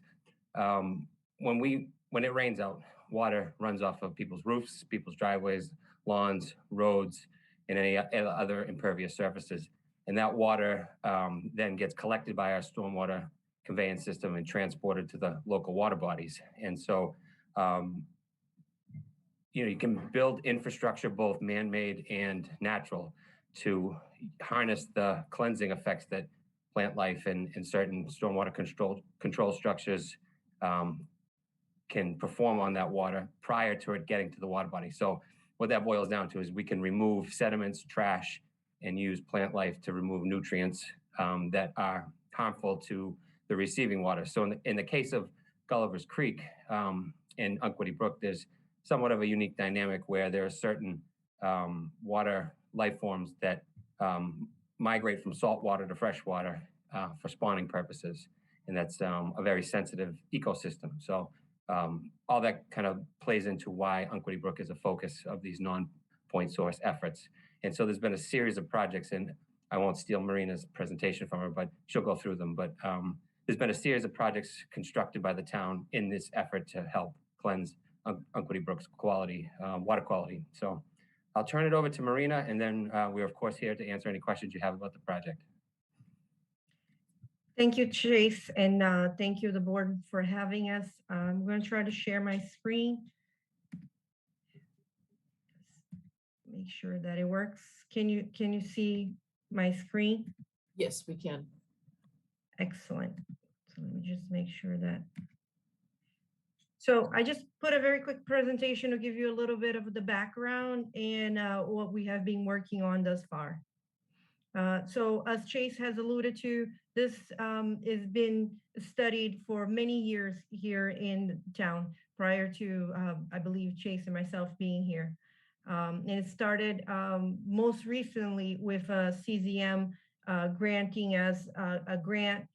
when it rains out, water runs off of people's roofs, people's driveways, lawns, roads, and any other impervious surfaces. And that water then gets collected by our stormwater conveyance system and transported to the local water bodies. And so, you can build infrastructure, both man-made and natural, to harness the cleansing effects that plant life and certain stormwater control structures can perform on that water prior to it getting to the water body. So what that boils down to is we can remove sediments, trash, and use plant life to remove nutrients that are harmful to the receiving water. So in the case of Gulliver's Creek and Unquity Brook, there's somewhat of a unique dynamic where there are certain water life forms that migrate from salt water to fresh water for spawning purposes. And that's a very sensitive ecosystem. So all that kind of plays into why Unquity Brook is a focus of these non-point source efforts. And so there's been a series of projects, and I won't steal Marina's presentation from her, but she'll go through them. But there's been a series of projects constructed by the town in this effort to help cleanse Unquity Brook's water quality. So I'll turn it over to Marina, and then we're of course here to answer any questions you have about the project. Thank you, Chase, and thank you, the board, for having us. I'm going to try to share my screen. Make sure that it works. Can you see my screen? Yes, we can. Excellent. So let me just make sure that. So I just put a very quick presentation to give you a little bit of the background and what we have been working on thus far. So as Chase has alluded to, this has been studied for many years here in town prior to, I believe, Chase and myself being here. And it started most recently with CZM awarding as a grant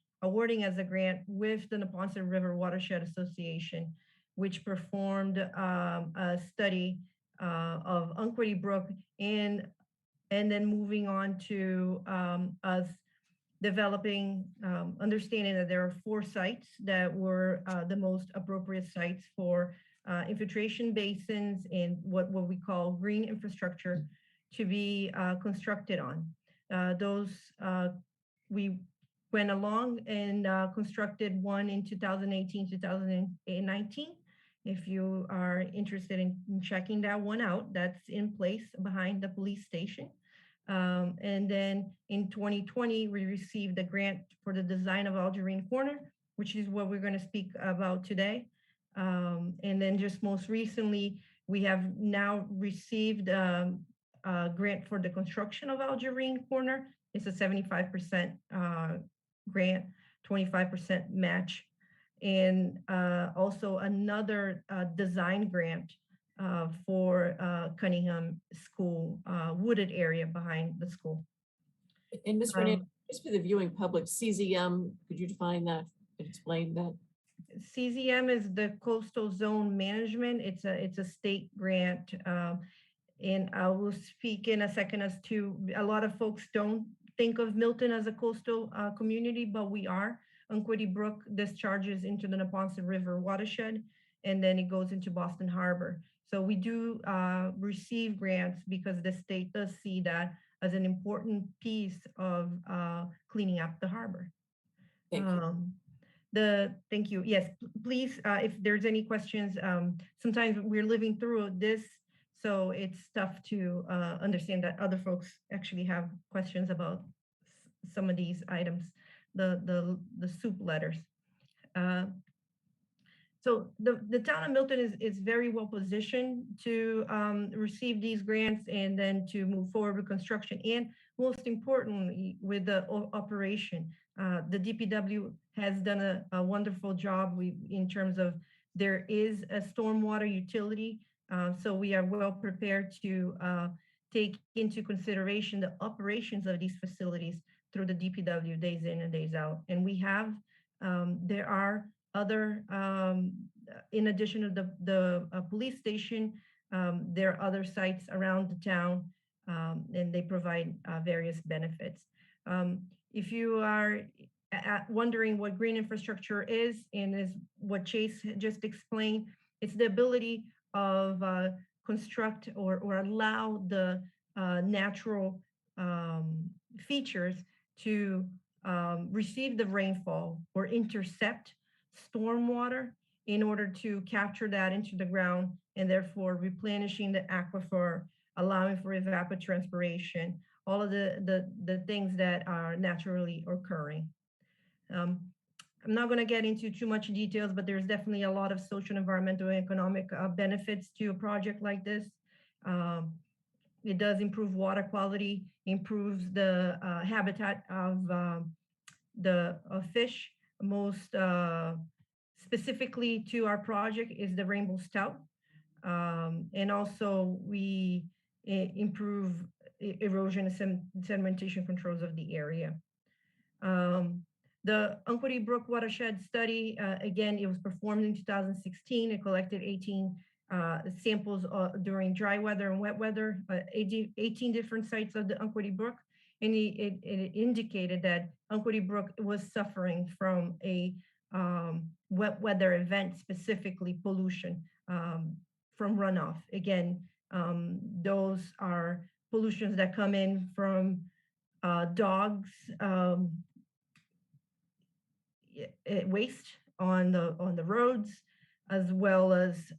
with the Neponset River Watershed Association, which performed a study of Unquity Brook and then moving on to us developing, understanding that there are 4 sites that were the most appropriate sites for infiltration basins and what we call green infrastructure to be constructed on. We went along and constructed one in 2018, 2019. If you are interested in checking that one out, that's in place behind the police station. And then in 2020, we received a grant for the design of Algerine Corner, which is what we're going to speak about today. And then just most recently, we have now received a grant for the construction of Algerine Corner. It's a 75% grant, 25% match. And also another design grant for Cunningham School, wooded area behind the school. And Ms. Renee, just for the viewing public, CZM, could you define that, explain that? CZM is the Coastal Zone Management. It's a state grant. And I will speak in a second as to, a lot of folks don't think of Milton as a coastal community, but we are. Unquity Brook discharges into the Neponset River watershed, and then it goes into Boston Harbor. So we do receive grants because the state does see that as an important piece of cleaning up the harbor. Thank you. Thank you. Yes, please, if there's any questions, sometimes we're living through this, so it's tough to understand that other folks actually have questions about some of these items, the soup letters. So the town of Milton is very well positioned to receive these grants and then to move forward with construction, and most importantly with the operation. The DPW has done a wonderful job in terms of there is a stormwater utility, so we are well prepared to take into consideration the operations of these facilities through the DPW days in and days out. And we have, there are other, in addition to the police station, there are other sites around the town, and they provide various benefits. If you are wondering what green infrastructure is, and is what Chase just explained, it's the ability of construct or allow the natural features to receive the rainfall or intercept stormwater in order to capture that into the ground and therefore replenishing the aquifer, allowing for evapotranspiration, all of the things that are naturally occurring. I'm not going to get into too much details, but there's definitely a lot of social, environmental, and economic benefits to a project like this. It does improve water quality, improves the habitat of the fish. Most specifically to our project is the rainbow stout. And also we improve erosion and sedimentation controls of the area. The Unquity Brook watershed study, again, it was performed in 2016. It collected 18 samples during dry weather and wet weather, 18 different sites of the Unquity Brook. And it indicated that Unquity Brook was suffering from a wet weather event, specifically pollution from runoff. Again, those are pollutions that come in from dogs, waste on the roads, as well as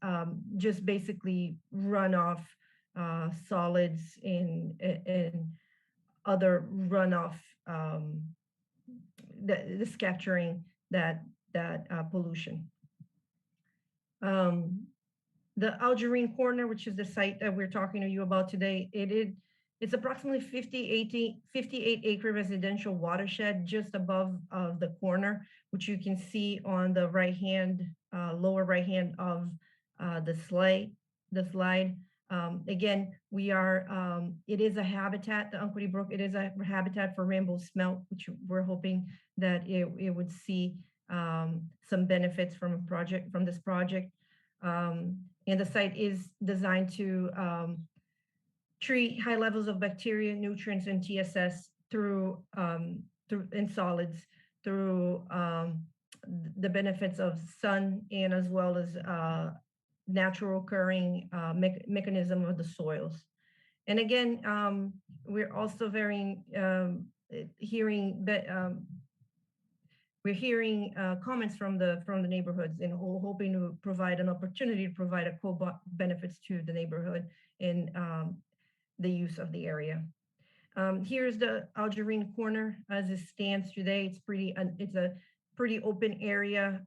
just basically runoff solids and other runoff that's capturing that pollution. The Algerine Corner, which is the site that we're talking to you about today, it's approximately 58 acre residential watershed just above the corner, which you can see on the right hand, lower right hand of the slide. Again, it is a habitat, the Unquity Brook, it is a habitat for rainbow smelt, which we're hoping that it would see some benefits from this project. And the site is designed to treat high levels of bacteria, nutrients, and TSS through in solids through the benefits of sun and as well as natural occurring mechanism of the soils. And again, we're also we're hearing comments from the neighborhoods and hoping to provide an opportunity to provide a co-benefits to the neighborhood in the use of the area. Here's the Algerine Corner as it stands today. It's a pretty open area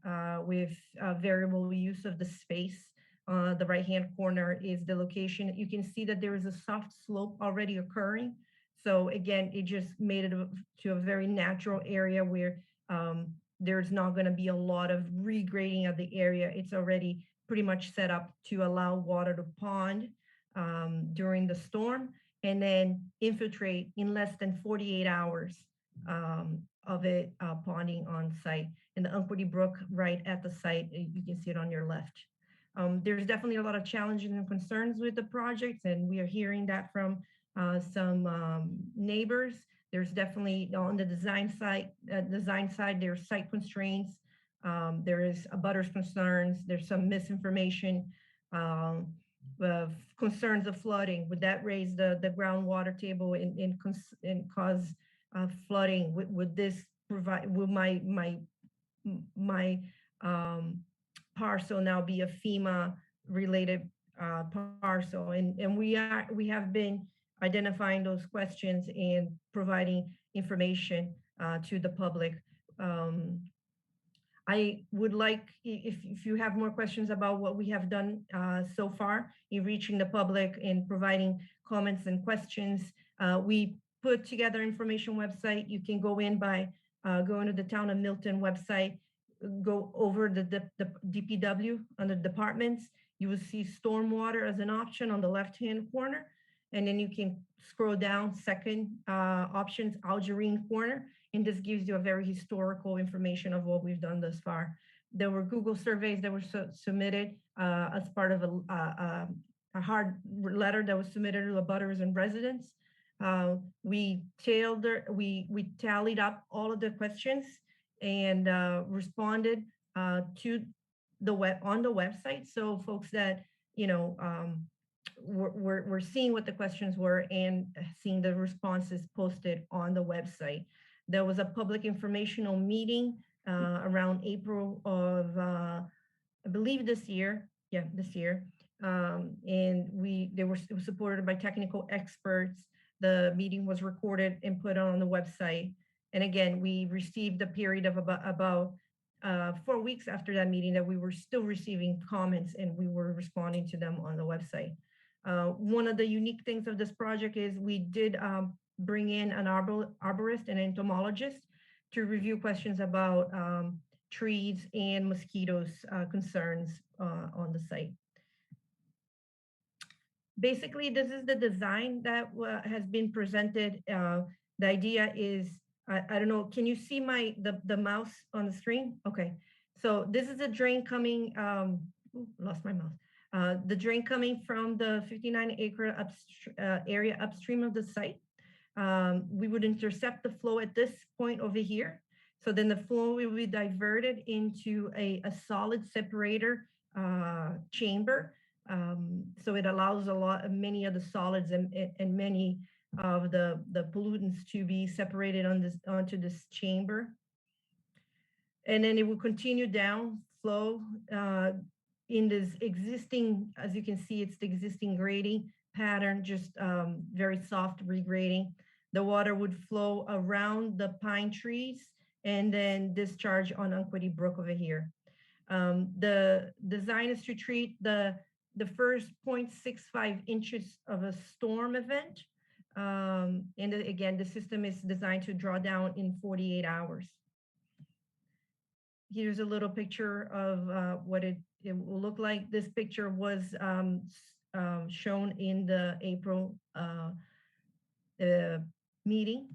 with variable use of the space. The right-hand corner is the location. You can see that there is a soft slope already occurring. So again, it just made it to a very natural area where there's not going to be a lot of regrading of the area. It's already pretty much set up to allow water to pond during the storm and then infiltrate in less than 48 hours of it ponding on site. And the Unquity Brook right at the site, you can see it on your left. There's definitely a lot of challenges and concerns with the project, and we are hearing that from some neighbors. There's definitely on the design side, there's site constraints. There is abutters concerns. There's some misinformation, concerns of flooding. Would that raise the groundwater table and cause flooding? Would this provide? Would my parcel now be a FEMA related parcel? And we have been identifying those questions and providing information to the public. I would like, if you have more questions about what we have done so far in reaching the public and providing comments and questions, we put together information website. You can go in by going to the Town of Milton website, go over the DPW under departments. You will see stormwater as an option on the left-hand corner. And then you can scroll down, second options, Algerine Corner, and this gives you a very historical information of what we've done thus far. There were Google surveys that were submitted as part of a hard letter that was submitted to abutters and residents. We tallied up all of the questions and responded to on the website. So folks that we're seeing what the questions were and seeing the responses posted on the website. There was a public informational meeting around April of, I believe this year. Yeah, this year. And it was supported by technical experts. The meeting was recorded and put on the website. And again, we received a period of about 4 weeks after that meeting that we were still receiving comments and we were responding to them on the website. One of the unique things of this project is we did bring in an arborist and entomologist to review questions about trees and mosquitoes concerns on the site. Basically, this is the design that has been presented. The idea is, I don't know, can you see the mouse on the screen? Okay, so this is a drain coming, lost my mouse. The drain coming from the 59-acre area upstream of the site. We would intercept the flow at this point over here. So then the flow will be diverted into a solid separator chamber. So it allows many of the solids and many of the pollutants to be separated onto this chamber. And then it will continue down flow in this existing, as you can see, it's the existing grading pattern, just very soft regrading. The water would flow around the pine trees and then discharge on Unquity Brook over here. The design is to treat the first 0.65 inches of a storm event. And again, the system is designed to draw down in 48 hours. Here's a little picture of what it will look like. This picture was shown in the April meeting.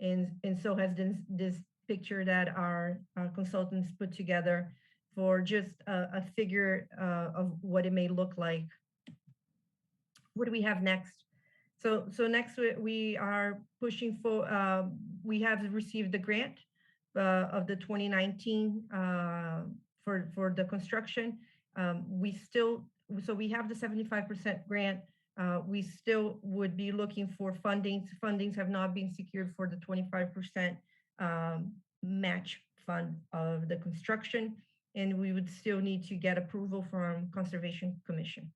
And so has this picture that our consultants put together for just a figure of what it may look like. What do we have next? So next we are pushing for, we have received the grant of the 2019 for the construction. So we have the 75% grant. We still would be looking for fundings. Fundings have not been secured for the 25% match fund of the construction. And we would still need to get approval from Conservation Commission.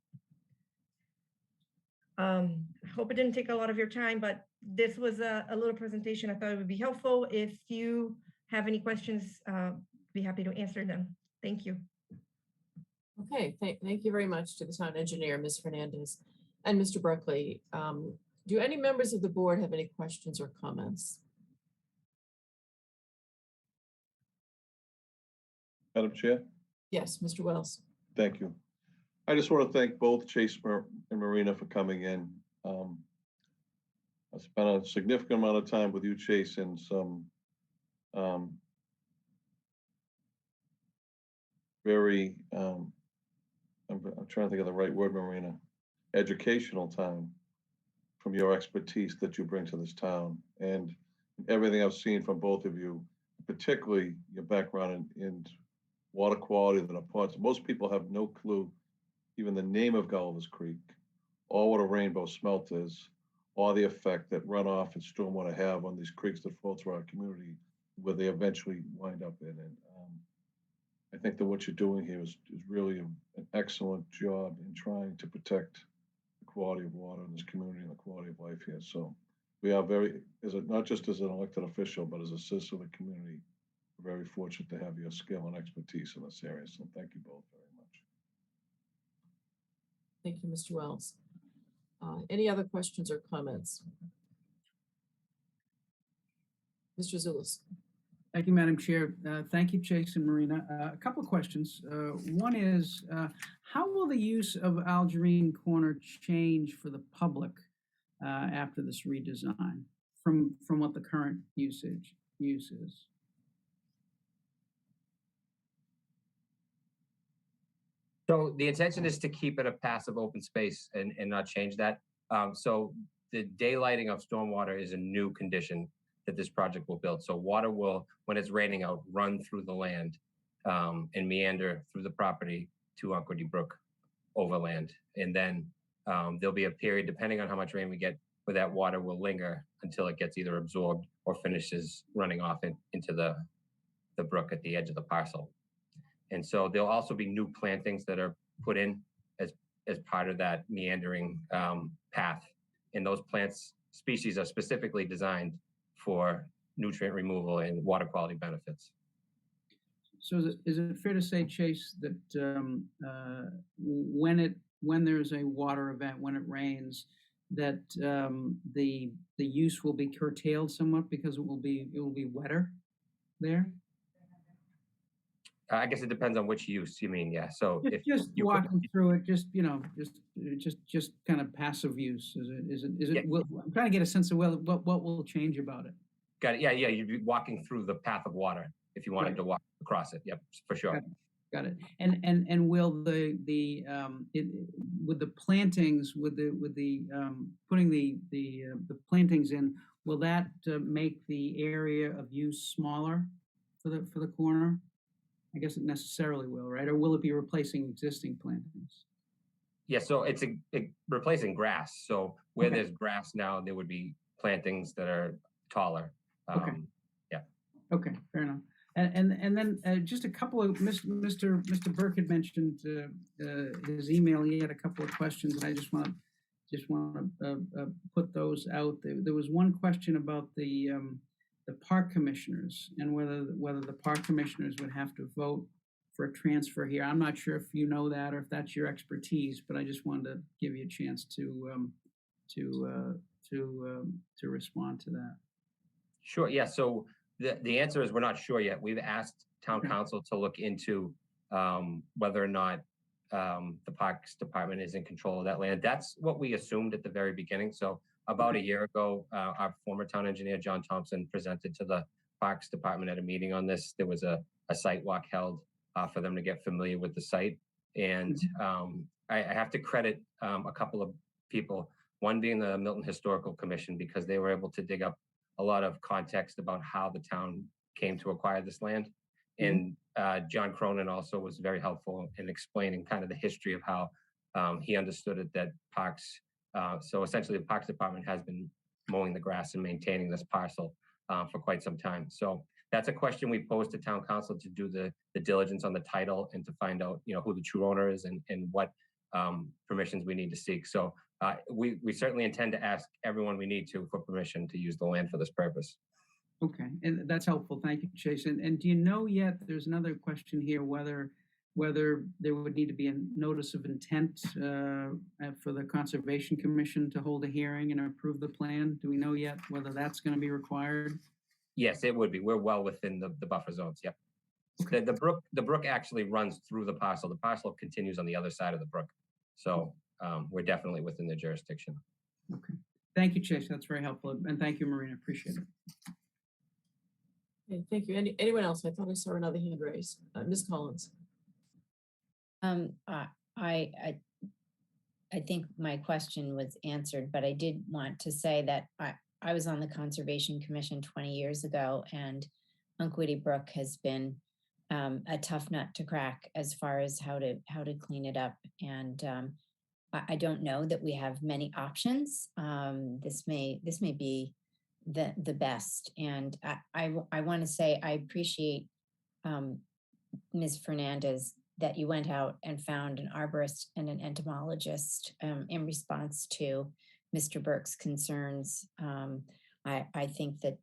I hope it didn't take a lot of your time, but this was a little presentation. I thought it would be helpful. If you have any questions, be happy to answer them. Thank you. Okay, thank you very much to the town engineer, Ms. Fernandez. And Mr. Buckley, do any members of the board have any questions or comments? Madam Chair? Yes, Mr. Wells. Thank you. I just want to thank both Chase and Marina for coming in. I spent a significant amount of time with you, Chase, and some very, I'm trying to think of the right word, Marina, educational time from your expertise that you bring to this town. And everything I've seen from both of you, particularly your background in water quality that applies. Most people have no clue even the name of Gulliver's Creek, or what a rainbow smelt is, or the effect that runoff and stormwater have on these creeks that flow through our community, where they eventually wind up in. And I think that what you're doing here is really an excellent job in trying to protect the quality of water in this community and the quality of life here. So we are not just as an elected official, but as a citizen of the community, we're very fortunate to have your skill and expertise in this area. So thank you both very much. Thank you, Mr. Wells. Any other questions or comments? Mr. Zulus. Thank you, Madam Chair. Thank you, Chase and Marina. A couple of questions. One is, how will the use of Algerine Corner change for the public after this redesign from what the current use is? So the intention is to keep it a passive open space and not change that. So the daylighting of stormwater is a new condition that this project will build. So water will, when it's raining out, run through the land and meander through the property to Unquity Brook overland. And then there'll be a period, depending on how much rain we get, where that water will linger until it gets either absorbed or finishes running off into the brook at the edge of the parcel. And so there'll also be new plantings that are put in as part of that meandering path. And those plants species are specifically designed for nutrient removal and water quality benefits. So is it fair to say, Chase, that when there's a water event, when it rains, that the use will be curtailed somewhat because it will be wetter there? I guess it depends on which use you mean. Yeah. So if Just you walking through it, just kind of passive use. Is it? Yeah. I'm trying to get a sense of what will change about it. Got it. Yeah. You'd be walking through the path of water if you wanted Right. to walk across it. Yep, for sure. Got it. And will with the plantings, with the putting the plantings in, will that make the area of use smaller for the corner? I guess it necessarily will, right? Or will it be replacing existing plantings? Yeah. So it's replacing grass. So where Okay. there's grass now, there would be plantings that are taller. Okay. Yeah. Okay, fair enough. And then just a couple of Mr. Burke had mentioned his email. He had a couple of questions, and I just want to put those out. There was one question about the park commissioners and whether the park commissioners would have to vote for a transfer here. I'm not sure if you know that or if that's your expertise, but I just wanted to give you a chance to respond to that. Sure. Yeah. So the answer is we're not sure yet. We've asked town Okay. council to look into whether or not the Parks Department is in control of that land. That's what we assumed at the very beginning. So about a year ago, our former town engineer, John Thompson, presented to the Parks Department at a meeting on this. There was a site walk held for them to get familiar with the site. And I have to credit a couple of people, one being the Milton Historical Commission, because they were able to dig up a lot of context about how the town came to acquire this land. And John Cronin also was very helpful in explaining kind of the history of how he understood it, that parks, so essentially the Parks Department has been mowing the grass and maintaining this parcel for quite some time. So that's a question we posed to town council to do the diligence on the title and to find out, who the true owner is and what permissions we need to seek. So we certainly intend to ask everyone we need to for permission to use the land for this purpose. Okay, and that's helpful. Thank you, Chase. And do you know yet, there's another question here, whether there would need to be a notice of intent for the Conservation Commission to hold a hearing and approve the plan? Do we know yet whether that's going to be required? Yes, it would be. We're well within the buffer zones. Yep. Okay. The brook actually runs through the parcel. The parcel continues on the other side of the brook. So we're definitely within the jurisdiction. Okay. Thank you, Chase. That's very helpful. And thank you, Marina. Appreciate it. Okay, thank you. Anyone else? I thought I saw another hand raised. Ms. Collins. I think my question was answered, but I did want to say that I was on the Conservation Commission 20 years ago, and Unquity Brook has been a tough nut to crack as far as how to clean it up. And I don't know that we have many options. This may be the best. And I want to say I appreciate Ms. Fernandez that you went out and found an arborist and an entomologist in response to Mr. Burke's concerns. I think that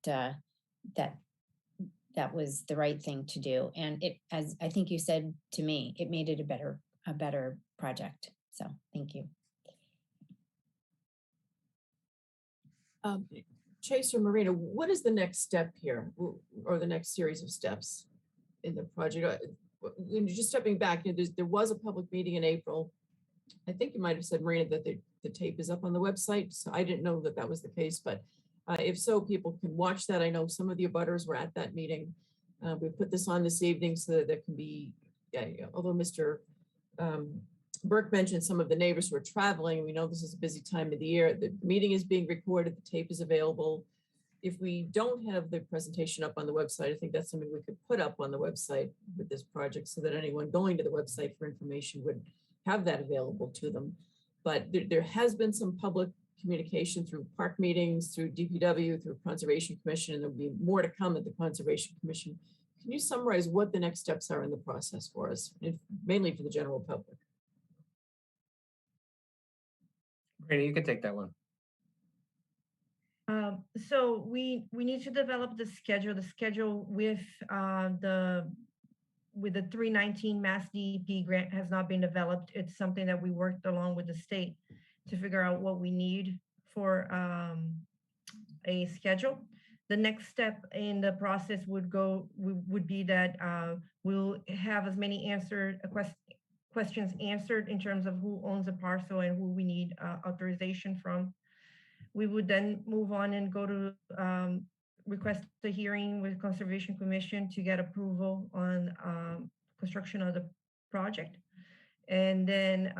was the right thing to do. And it, as I think you said to me, it made it a better project. So thank you. Chase or Marina, what is the next step here, or the next series of steps in the project? Just stepping back, there was a public meeting in April. I think you might have said, Marina, that the tape is up on the website. So I didn't know that was the case, but if so, people can watch that. I know some of the abutters were at that meeting. We put this on this evening so that there can be, although Mr. Burke mentioned some of the neighbors who are traveling. We know this is a busy time of the year. The meeting is being recorded. The tape is available. If we don't have the presentation up on the website, I think that's something we could put up on the website with this project so that anyone going to the website for information would have that available to them. But there has been some public communication through park meetings, through DPW, through Conservation Commission, and there'll be more to come at the Conservation Commission. Can you summarize what the next steps are in the process for us, mainly for the general public? Brady, you can take that one. So we need to develop the schedule with the 319 Mass DEP grant has not been developed. It's something that we worked along with the state to figure out what we need for a schedule. The next step in the process would be that we'll have as many questions answered in terms of who owns a parcel and who we need authorization from. We would then move on and go to request a hearing with Conservation Commission to get approval on construction of the project. And then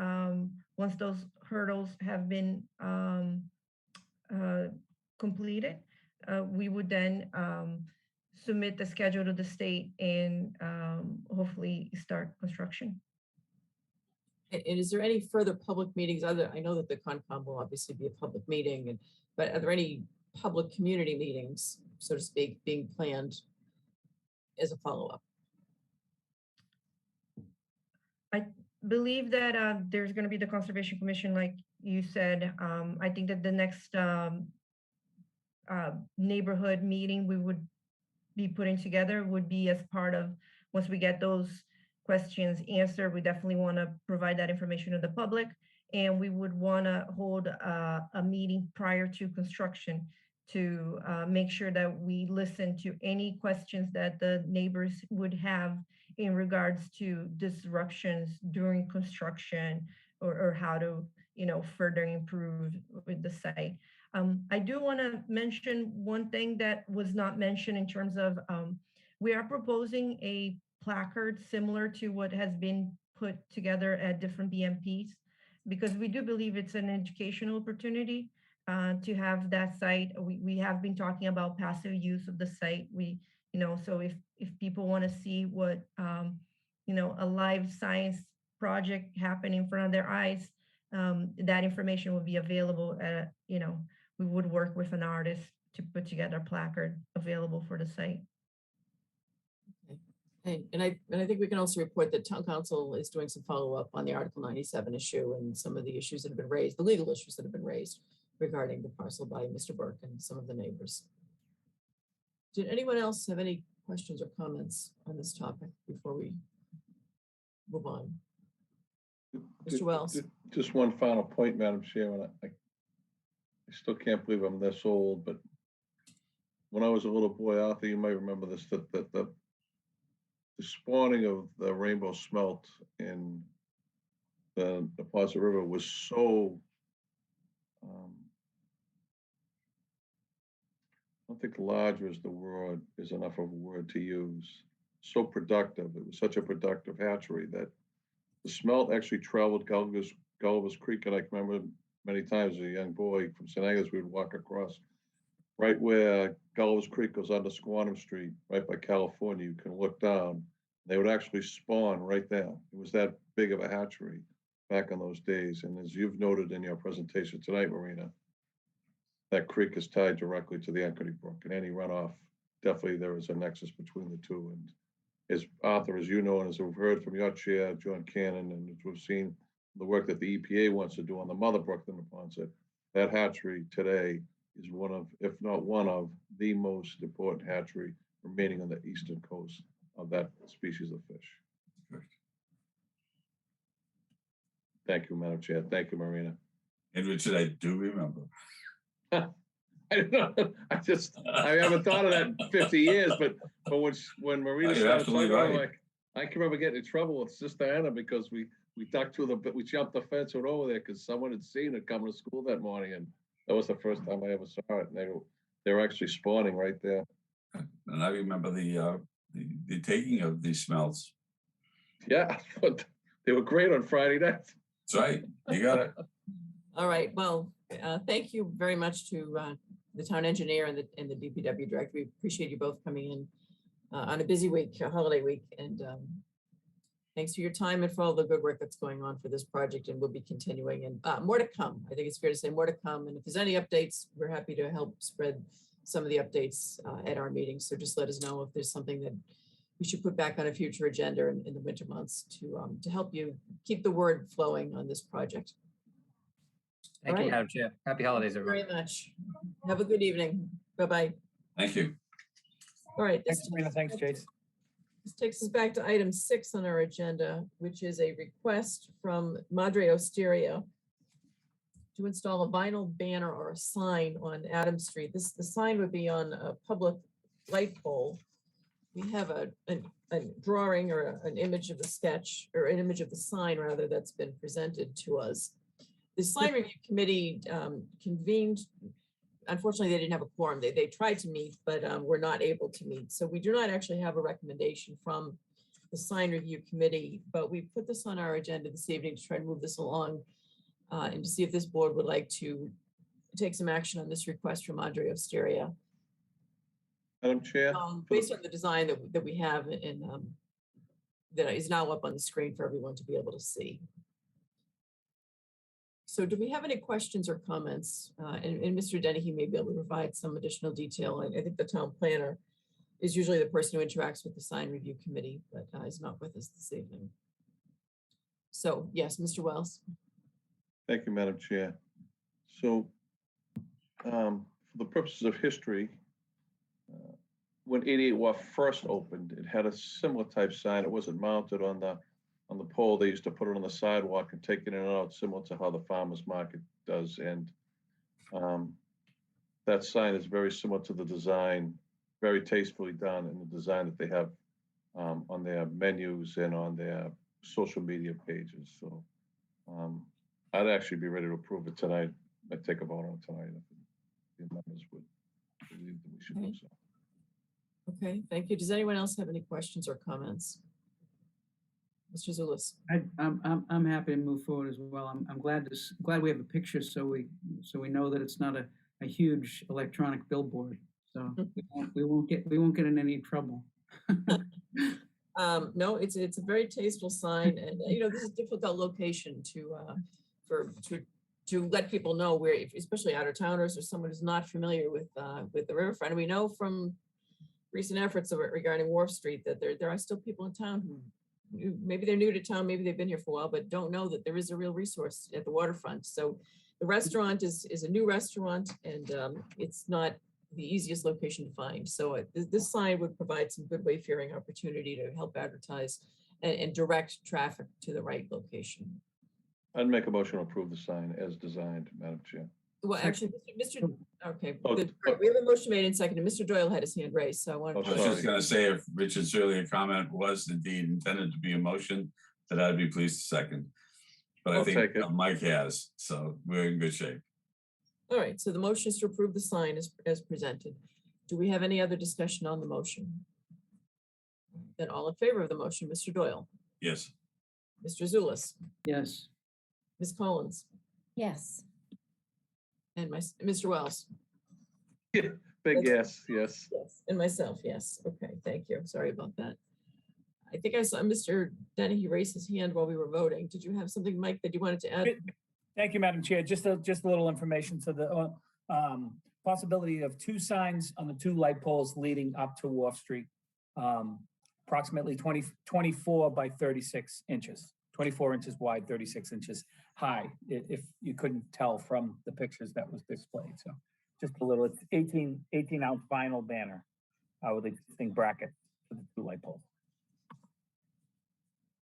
once those hurdles have been completed, we would then submit the schedule to the state and hopefully start construction. And is there any further public meetings other, I know that the Concom will obviously be a public meeting, but are there any public community meetings, so to speak, being planned as a follow-up? I believe that there's going to be the Conservation Commission, like you said. I think that the next neighborhood meeting we would be putting together would be as part of, once we get those questions answered, we definitely want to provide that information to the public, and we would want to hold a meeting prior to construction to make sure that we listen to any questions that the neighbors would have in regards to disruptions during construction or how to, further improve with the site. I do want to mention one thing that was not mentioned in terms of we are proposing a placard similar to what has been put together at different BMPs, because we do believe it's an educational opportunity to have that site. We have been talking about passive use of the site. So if people want to see what, a live science project happen in front of their eyes, that information will be available at, we would work with an artist to put together a placard available for the site. And I think we can also report that Town Council is doing some follow-up on the Article 97 issue and some of the issues that have been raised, the legal issues that have been raised regarding the parcel by Mr. Burke and some of the neighbors. Did anyone else have any questions or comments on this topic before we move on? Mr. Wells? Just one final point, Madam Chair, and I still can't believe I'm this old, but when I was a little boy, Arthur, you might remember this, that the spawning of the rainbow smelt in the Deposit River was so, I don't think large is enough of a word to use. So productive. It was such a productive hatchery that the smelt actually traveled Gulliver's Creek, and I can remember many times as a young boy from St. Agnes, we would walk across right where Gulliver's Creek goes under Squantum Street, right by California. You can look down. They would actually spawn right there. It was that big of a hatchery back in those days. And as you've noted in your presentation tonight, Marina, that creek is tied directly to the Anceny Brook, and any runoff, definitely there is a nexus between the two. And as Arthur, as you know, and as we've heard from your chair, John Cannon, and as we've seen the work that the EPA wants to do on the Mother Brook and the Ponset, that hatchery today is one of, if not one of, the most important hatchery remaining on the eastern coast of that species of fish. Correct. Thank you, Madam Chair. Thank you, Marina. And Richard, I do remember. I don't know. I haven't thought of that in 50 years, but when Marina You're started absolutely talking, right. I can remember getting in trouble with Sister Anna because we jumped the fence and over there because someone had seen it coming to school that morning, and that was the first time I ever saw it. And they were actually spawning right there. And I remember the taking of these smelts. Yeah, but they were great on Friday night. That's right. You got it. All right. Well, thank you very much to the town engineer and the DPW director. We appreciate you both coming in on a busy week, a holiday week, and Thanks for your time and for all the good work that's going on for this project, and we'll be continuing, and more to come. I think it's fair to say more to come. And if there's any updates, we're happy to help spread some of the updates at our meetings. So just let us know if there's something that we should put back on a future agenda in the winter months to help you keep the word flowing on this project. Thank All you, right. Madam Chair. Happy holidays, Thank you everyone. very much. Have a good evening. Bye-bye. Thank you. All right. Thanks, Sabrina. Thanks, Chase. This takes us back to item 6 on our agenda, which is a request from Madre Osteria to install a vinyl banner or a sign on Adams Street. The sign would be on a public light pole. We have a drawing or an image of the sketch, or an image of the sign rather, that's been presented to us. The sign review committee convened. Unfortunately, they didn't have a quorum. They tried to meet, but were not able to meet. So we do not actually have a recommendation from the sign review committee, but we put this on our agenda this evening to try to move this along and to see if this board would like to take some action on this request from Andre Osteria. Madam Chair? Based on the design that we have in that is now up on the screen for everyone to be able to see. So do we have any questions or comments? And Mr. Dennehy may be able to provide some additional detail. I think the town planner is usually the person who interacts with the sign review committee, but is not with us this evening. So yes, Mr. Wells. Thank you, Madam Chair. So for the purposes of history, when 88 Wharf first opened, it had a similar type sign. It wasn't mounted on the pole. They used to put it on the sidewalk and take it in and out, similar to how the farmer's market does. And that sign is very similar to the design, very tastefully done in the design that they have on their menus and on their social media pages. So I'd actually be ready to approve it tonight. I'd take a vote on it tonight if the members would believe that we should do so. Okay, thank you. Does anyone else have any questions or comments? Mr. Zulus. I'm happy to move forward as well. I'm glad we have a picture so we know that it's not a huge electronic billboard. So we won't get in any trouble. No, it's a very tasteful sign, and this is a difficult location to let people know where, especially out of towners or someone who's not familiar with the riverfront. And we know from recent efforts regarding Wharf Street that there are still people in town who maybe they're new to town, maybe they've been here for a while, but don't know that there is a real resource at the waterfront. So the restaurant is a new restaurant, and it's not the easiest location to find. So this sign would provide some good wayfaring opportunity to help advertise and direct traffic to the right location. I'd make a motion to approve the sign as designed, Madam Chair. Well, actually, okay, Oh, good. We have a motion made and seconded. Mr. Doyle had his hand raised, so I wanted I was just going to say, if Richard's earlier comment was indeed intended to be a motion, that I'd be pleased to second. But I'll I think take it. Mike has, so we're in good shape. All right, so the motion is to approve the sign as presented. Do we have any other discussion on the motion? Then all in favor of the motion, Mr. Doyle, Yes. Mr. Zulus, Yes. Ms. Collins, Yes. and Mr. Wells. Big yes, yes. Yes, and myself, yes. Okay, thank you. Sorry about that. I think I saw Mr. Dennehy raise his hand while we were voting. Did you have something, Mike, that you wanted to add? Thank you, Madam Chair. Just a little information. So the possibility of 2 signs on the 2 light poles leading up to Wharf Street, approximately 24 by 36 inches, 24 inches wide, 36 inches high, if you couldn't tell from the pictures that was displayed. So just a little, it's 18-ounce vinyl banner with existing bracket for the 2 light poles.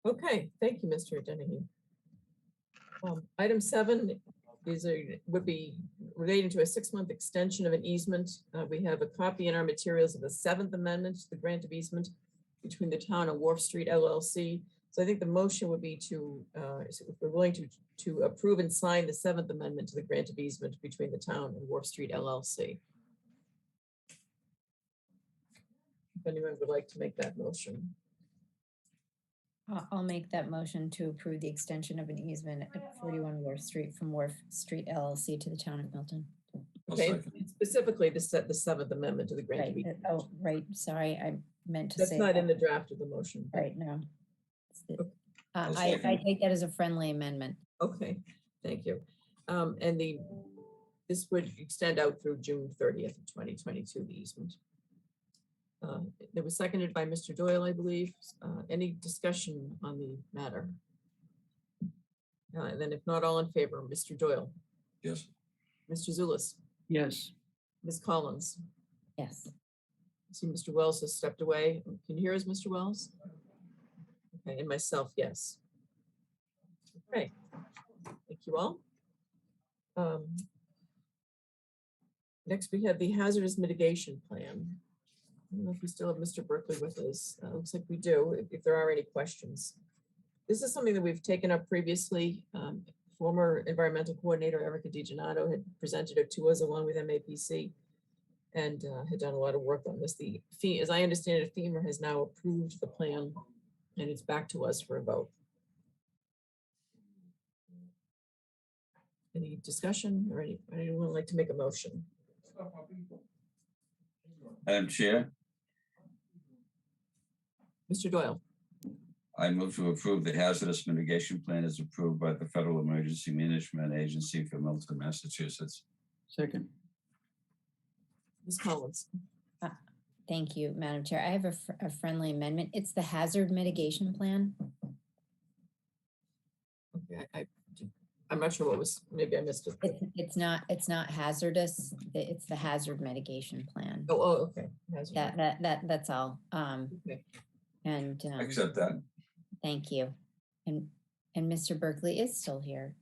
Okay, thank you, Mr. Dennehy. Item 7 would be relating to a 6-month extension of an easement. We have a copy in our materials of the 7th Amendment to the grant of easement between the town and Wharf Street LLC. So I think the motion would be to, if we're willing to approve and sign the 7th Amendment to the grant of easement between the town and Wharf Street LLC. If anyone would like to make that motion. I'll make that motion to approve the extension of an easement at 41 Wharf Street from Wharf Street LLC to the town of Milton. Okay, specifically the 7th Amendment to the grant of Right. easement. Oh, right. Sorry, I meant to That's say not that. in the draft of the motion. Right, no. I'll I second. take that as a friendly amendment. Okay, thank you. And this would extend out through June 30th of 2022, the easement. It was seconded by Mr. Doyle, I believe. Any discussion on the matter? And then if not, all in favor, Mr. Doyle, Yes. Mr. Zulus, Yes. Ms. Collins. Yes. I see Mr. Wells has stepped away. Can you hear us, Mr. Wells? Okay, and myself, yes. Okay, thank you all. Next, we have the hazardous mitigation plan. I don't know if we still have Mr. Berkeley with us. Looks like we do, if there are any questions. This is something that we've taken up previously. Former environmental coordinator Erica DiGiannato had presented it to us along with MAPC and had done a lot of work on this. As I understand it, FEMA has now approved the plan and it's back to us for a vote. Any discussion or anyone like to make a motion? Madam Chair, Mr. Doyle, I move to approve the hazardous mitigation plan as approved by the Federal Emergency Management Agency for Milton, Massachusetts. Second. Ms. Collins. Thank you, Madam Chair. I have a friendly amendment. It's the hazard mitigation plan. Okay, I'm not sure what was, maybe I missed it. It's not hazardous. It's the hazard mitigation plan. Oh, okay. Hazard. That's all. Okay. And Accept that. thank you. And Mr. Berkeley is still here.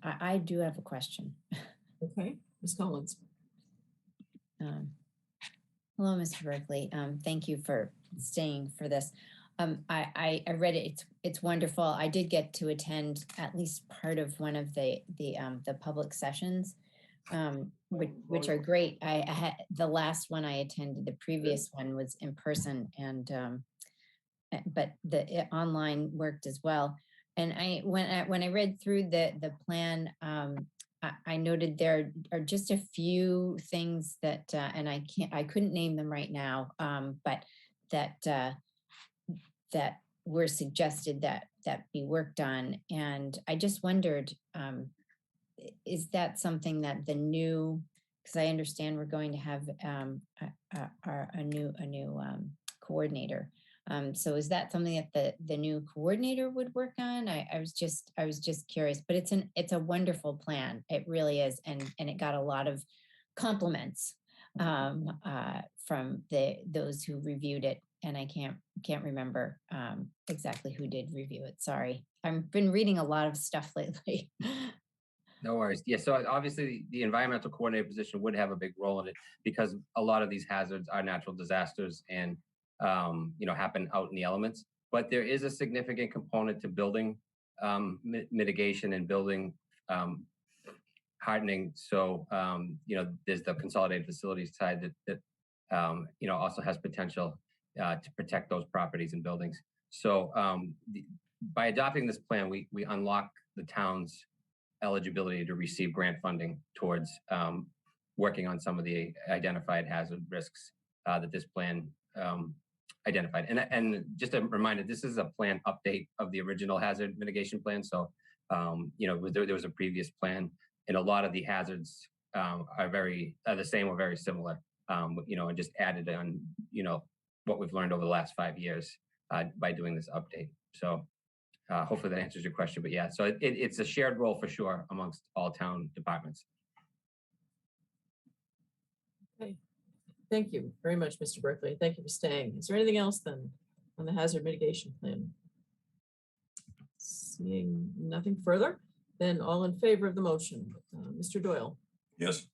I do have a question. Okay, Ms. Collins. Hello, Mr. Berkeley. Thank you for staying for this. I read it. It's wonderful. I did get to attend at least part of one of the public sessions, which are great. I had the last one I attended. The previous one was in person, and but the online worked as well. And when I read through the plan, I noted there are just a few things that, and I couldn't name them right now, but that were suggested that be worked on. And I just wondered, is that something that the new, because I understand we're going to have a new coordinator. So is that something that the new coordinator would work on? I was just curious, but it's a wonderful plan. It really is, and it got a lot of compliments from those who reviewed it. And I can't remember exactly who did review it. Sorry, I've been reading a lot of stuff lately. No worries. Yeah, so obviously the environmental coordinator position would have a big role in it because a lot of these hazards are natural disasters and happen out in the elements. But there is a significant component to building mitigation and building hardening. So there's the consolidated facilities side that also has potential to protect those properties and buildings. So by adopting this plan, we unlock the town's eligibility to receive grant funding towards working on some of the identified hazard risks that this plan identified. And just a reminder, this is a plan update of the original hazard mitigation plan. So, there was a previous plan, and a lot of the hazards are the same or very similar, and just added on, what we've learned over the last 5 years by doing this update. So hopefully that answers your question, but yeah, so it's a shared role for sure amongst all town departments. Okay. Thank you very much, Mr. Berkeley. Thank you for staying. Is there anything else then on the hazard mitigation plan? Seeing nothing further, then all in favor of the motion. Mr. Doyle. Yes.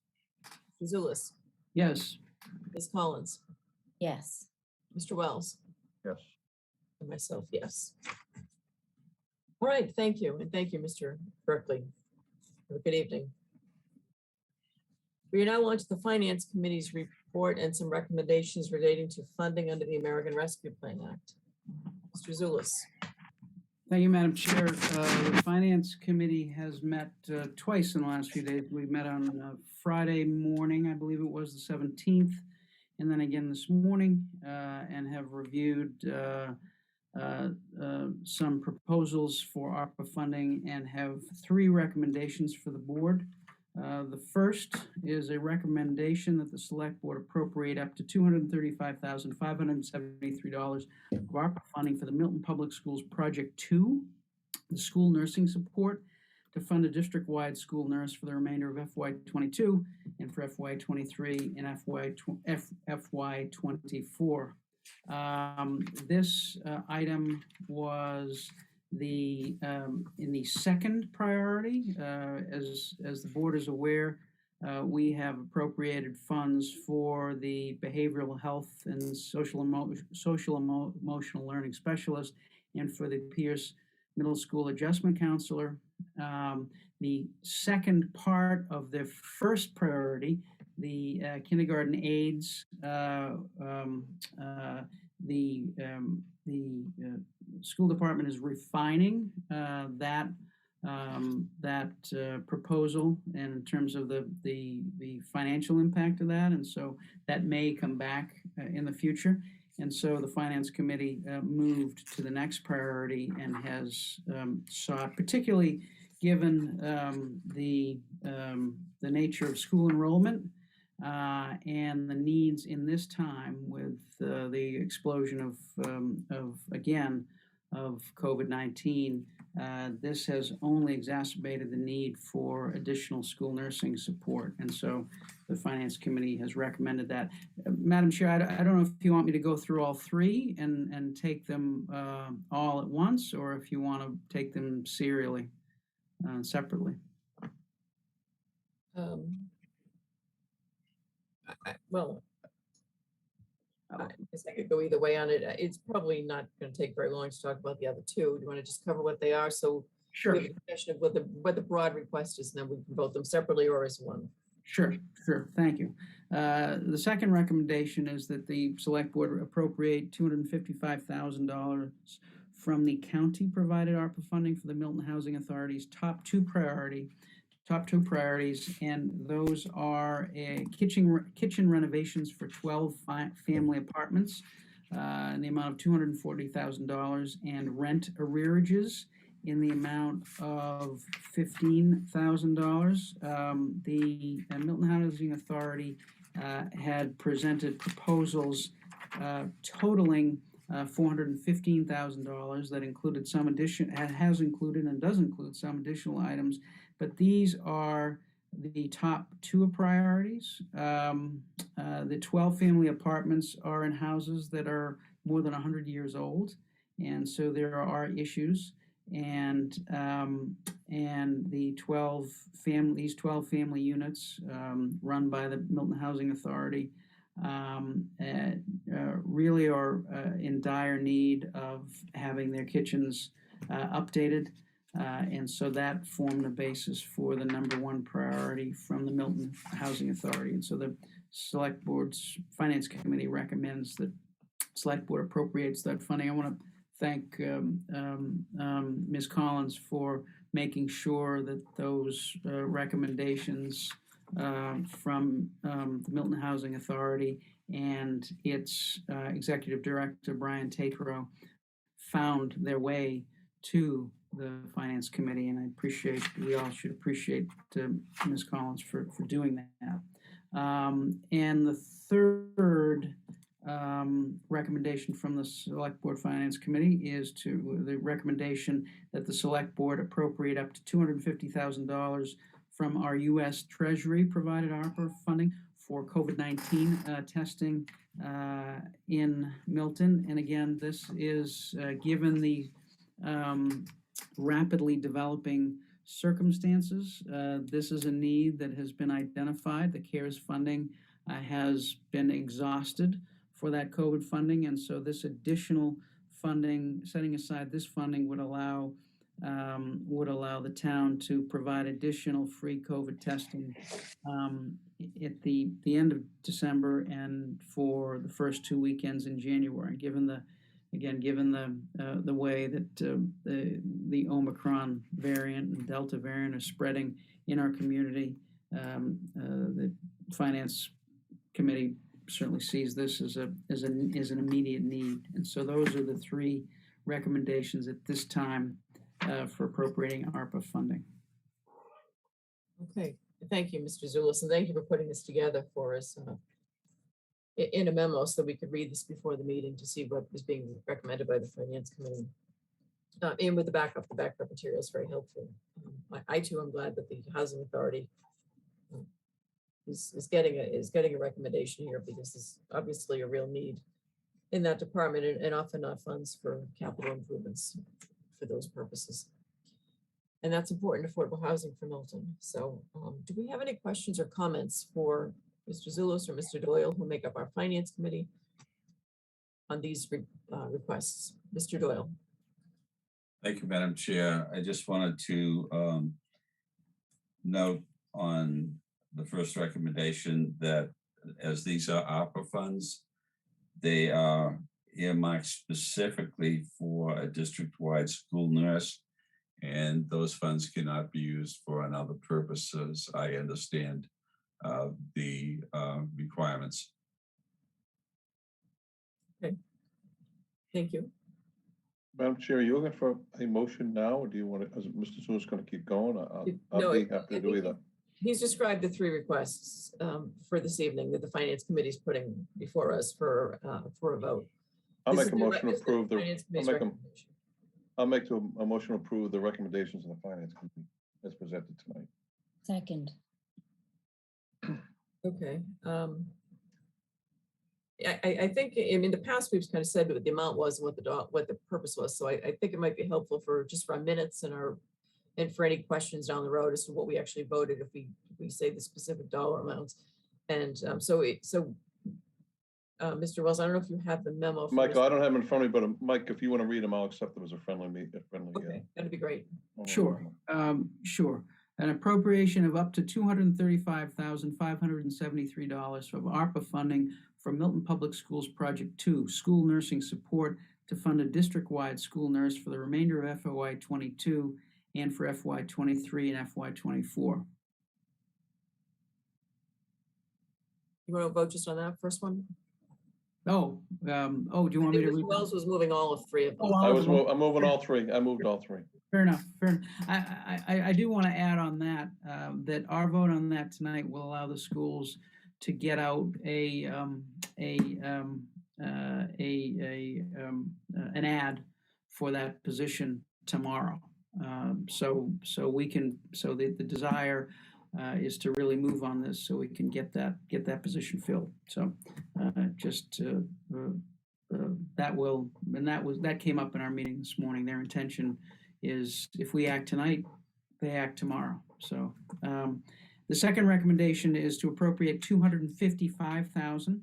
Mr. Zulus. Yes. Ms. Collins. Yes. Mr. Wells. Yes. And myself, yes. All right, thank you. And thank you, Mr. Berkeley. Have a good evening. We are now on to the Finance Committee's report and some recommendations relating to funding under the American Rescue Plan Act. Mr. Zulus. Thank you, Madam Chair. The Finance Committee has met twice in the last few days. We met on Friday morning, I believe it was the 17th, and then again this morning, and have reviewed some proposals for ARPA funding and have 3 recommendations for the board. The first is a recommendation that the select board appropriate up to $235,573 of ARPA funding for the Milton Public Schools Project 2, the school nursing support, to fund a district-wide school nurse for the remainder of FY22 and for FY23 and FY24. This item was in the second priority. As the board is aware, we have appropriated funds for the behavioral health and social emotional learning specialist and for the Pierce Middle School Adjustment Counselor. The second part of the first priority, the kindergarten aides, the school department is refining that proposal and in terms of the financial impact of that, and so that may come back in the future. And so the Finance Committee moved to the next priority and has sought, particularly given the nature of school enrollment and the needs in this time with the explosion of COVID-19, this has only exacerbated the need for additional school nursing support. And so the Finance Committee has recommended that. Madam Chair, I don't know if you want me to go through all 3 and take them all at once, or if you want to take them serially, separately. Well, I guess I could go either way on it. It's probably not going to take very long to talk about the other 2. Do you want to just cover what they are? So Sure. we have a discussion of what the broad request is, and then we can vote them separately or as one. Sure. Thank you. The second recommendation is that the select board appropriate $255,000 from the county provided ARPA funding for the Milton Housing Authority's top two priorities, and those are kitchen renovations for 12 family apartments in the amount of $240,000 and rent arrearages in the amount of $15,000. The Milton Housing Authority had presented proposals totaling $415,000 that included some has included and does include some additional items, but these are the top 2 priorities. The 12 family apartments are in houses that are more than 100 years old, and so there are issues. And these 12 family units run by the Milton Housing Authority really are in dire need of having their kitchens updated. And so that formed the basis for the number 1 priority from the Milton Housing Authority. And so the Select Board's Finance Committee recommends that Select Board appropriates that funding. I want to thank Ms. Collins for making sure that those recommendations from the Milton Housing Authority and its Executive Director, Brian Tatro, found their way to the Finance Committee, and we all should appreciate Ms. Collins for doing that. And the third recommendation from the Select Board Finance Committee is the recommendation that the Select Board appropriate up to $250,000 from our U.S. Treasury provided ARPA funding for COVID-19 testing in Milton. And again, this is given the rapidly developing circumstances. This is a need that has been identified. The CARES funding has been exhausted for that COVID funding, and so this additional funding, setting aside this funding, would allow the town to provide additional free COVID testing at the end of December and for the first 2 weekends in January. Given the way that the Omicron variant and Delta variant are spreading in our community, the Finance Committee certainly sees this as an immediate need. And so those are the 3 recommendations at this time for appropriating ARPA funding. Okay, thank you, Mr. Zulus, and thank you for putting this together for us in a memo so that we could read this before the meeting to see what is being recommended by the Finance Committee. And with the backup material is very helpful. I too am glad that the Housing Authority is getting a recommendation here, because there's obviously a real need in that department, and often not funds for capital improvements for those purposes. And that's important affordable housing for Milton. So do we have any questions or comments for Mr. Zulus or Mr. Doyle, who make up our Finance Committee, on these requests? Mr. Doyle. Thank you, Madam Chair. I just wanted to note on the first recommendation that as these are ARPA funds, they are earmarked specifically for a district-wide school nurse, and those funds cannot be used for another purposes. I understand the requirements. Okay. Thank you. Madam Chair, are you looking for a motion now, or do you want to, is Mr. Sewell's going to keep going? I'll No, be happy to do either. He's described the three requests for this evening that the Finance Committee is putting before us for a vote. I'll This make a is the motion to this is the approve the, Finance Committee's I'll make a- recommendation. I'll make a motion to approve the recommendations of the Finance Committee as presented tonight. Second. Okay. I think in the past, we've kind of said what the amount was and what the purpose was. So I think it might be helpful for just for our minutes and for any questions down the road as to what we actually voted if we say the specific dollar amounts. And Mr. Wells, I don't know if you have the memo. Michael, I don't have them in front of me, but Mike, if you want to read them, I'll accept them as a friendly Okay, that'd be great. Sure, sure. An appropriation of up to $235,573 of ARPA funding for Milton Public Schools Project 2, School Nursing Support, to fund a district-wide school nurse for the remainder of FY '22 and for FY '23 and FY '24. You want to vote just on that first one? Do you want me to Mr. read? Wells was moving all of three of them. I'm moving all three. I moved all three. Fair enough. I do want to add on that, that our vote on that tonight will allow the schools to get out an ad for that position tomorrow. So the desire is to really move on this so we can get that position filled. So that came up in our meeting this morning. Their intention is if we act tonight, they act tomorrow. So the second recommendation is to appropriate $255,000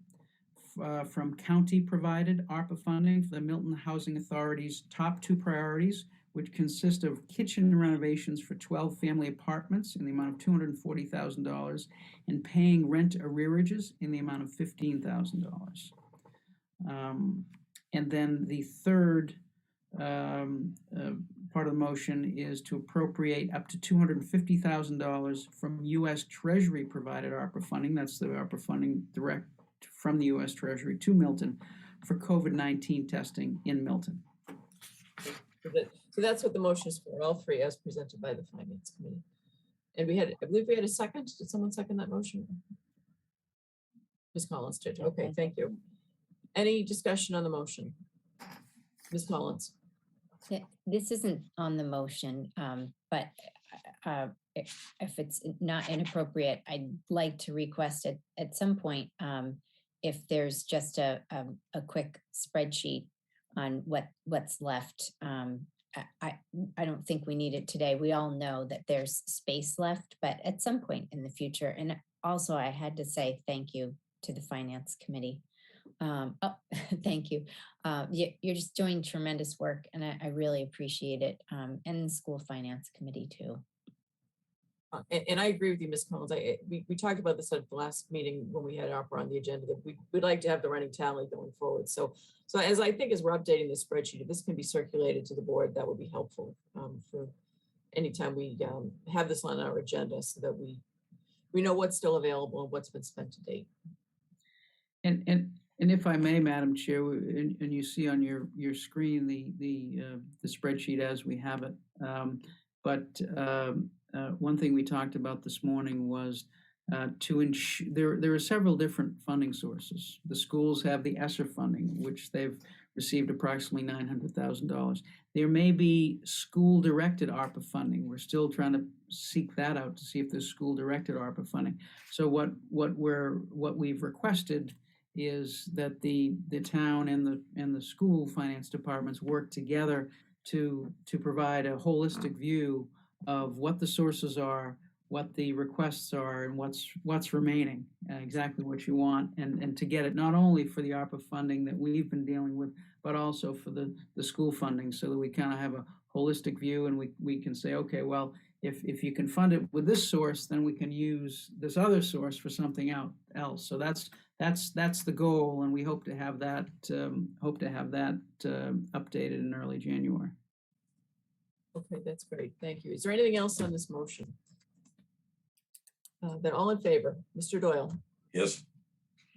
from county-provided ARPA funding for the Milton Housing Authority's top two priorities, which consist of kitchen renovations for 12 family apartments in the amount of $240,000 and paying rent arrearages in the amount of $15,000. And then the third part of the motion is to appropriate up to $250,000 from U.S. Treasury provided ARPA funding. That's the ARPA funding direct from the U.S. Treasury to Milton for COVID-19 testing in Milton. So that's what the motion is for, all three as presented by the Finance Committee. And I believe we had a second. Did someone second that motion? Ms. Collins did. Okay, thank you. Any discussion on the motion? Ms. Collins? Yeah, this isn't on the motion, but if it's not inappropriate, I'd like to request it at some point, if there's just a quick spreadsheet on what's left. I don't think we need it today. We all know that there's space left, but at some point in the future. And also I had to say thank you to the Finance Committee. Thank you. You're just doing tremendous work, and I really appreciate it. And the School Finance Committee too. And I agree with you, Ms. Collins. We talked about this at the last meeting when we had ARPA on the agenda, that we'd like to have the running tally going forward. So as I think as we're updating the spreadsheet, if this can be circulated to the board, that would be helpful for anytime we have this on our agenda, so that we know what's still available and what's been spent to date. And And if I may, Madam Chair, and you see on your screen the spreadsheet as we have it. But one thing we talked about this morning was to ensure, there are several different funding sources. The schools have the ESSER funding, which they've received approximately $900,000. There may be school-directed ARPA funding. We're still trying to seek that out to see if there's school-directed ARPA funding. So what we've requested is that the town and the school finance departments work together to provide a holistic view of what the sources are, what the requests are, and what's remaining, exactly what you want, and to get it not only for the ARPA funding that we've been dealing with, but also for the school funding, so that we kind of have a holistic view, and we can say, okay, well, if you can fund it with this source, then we can use this other source for something else. So that's the goal, and we hope to have that updated in early January. Okay, that's great. Thank you. Is there anything else on this motion? Then all in favor, Mr. Doyle, Yes.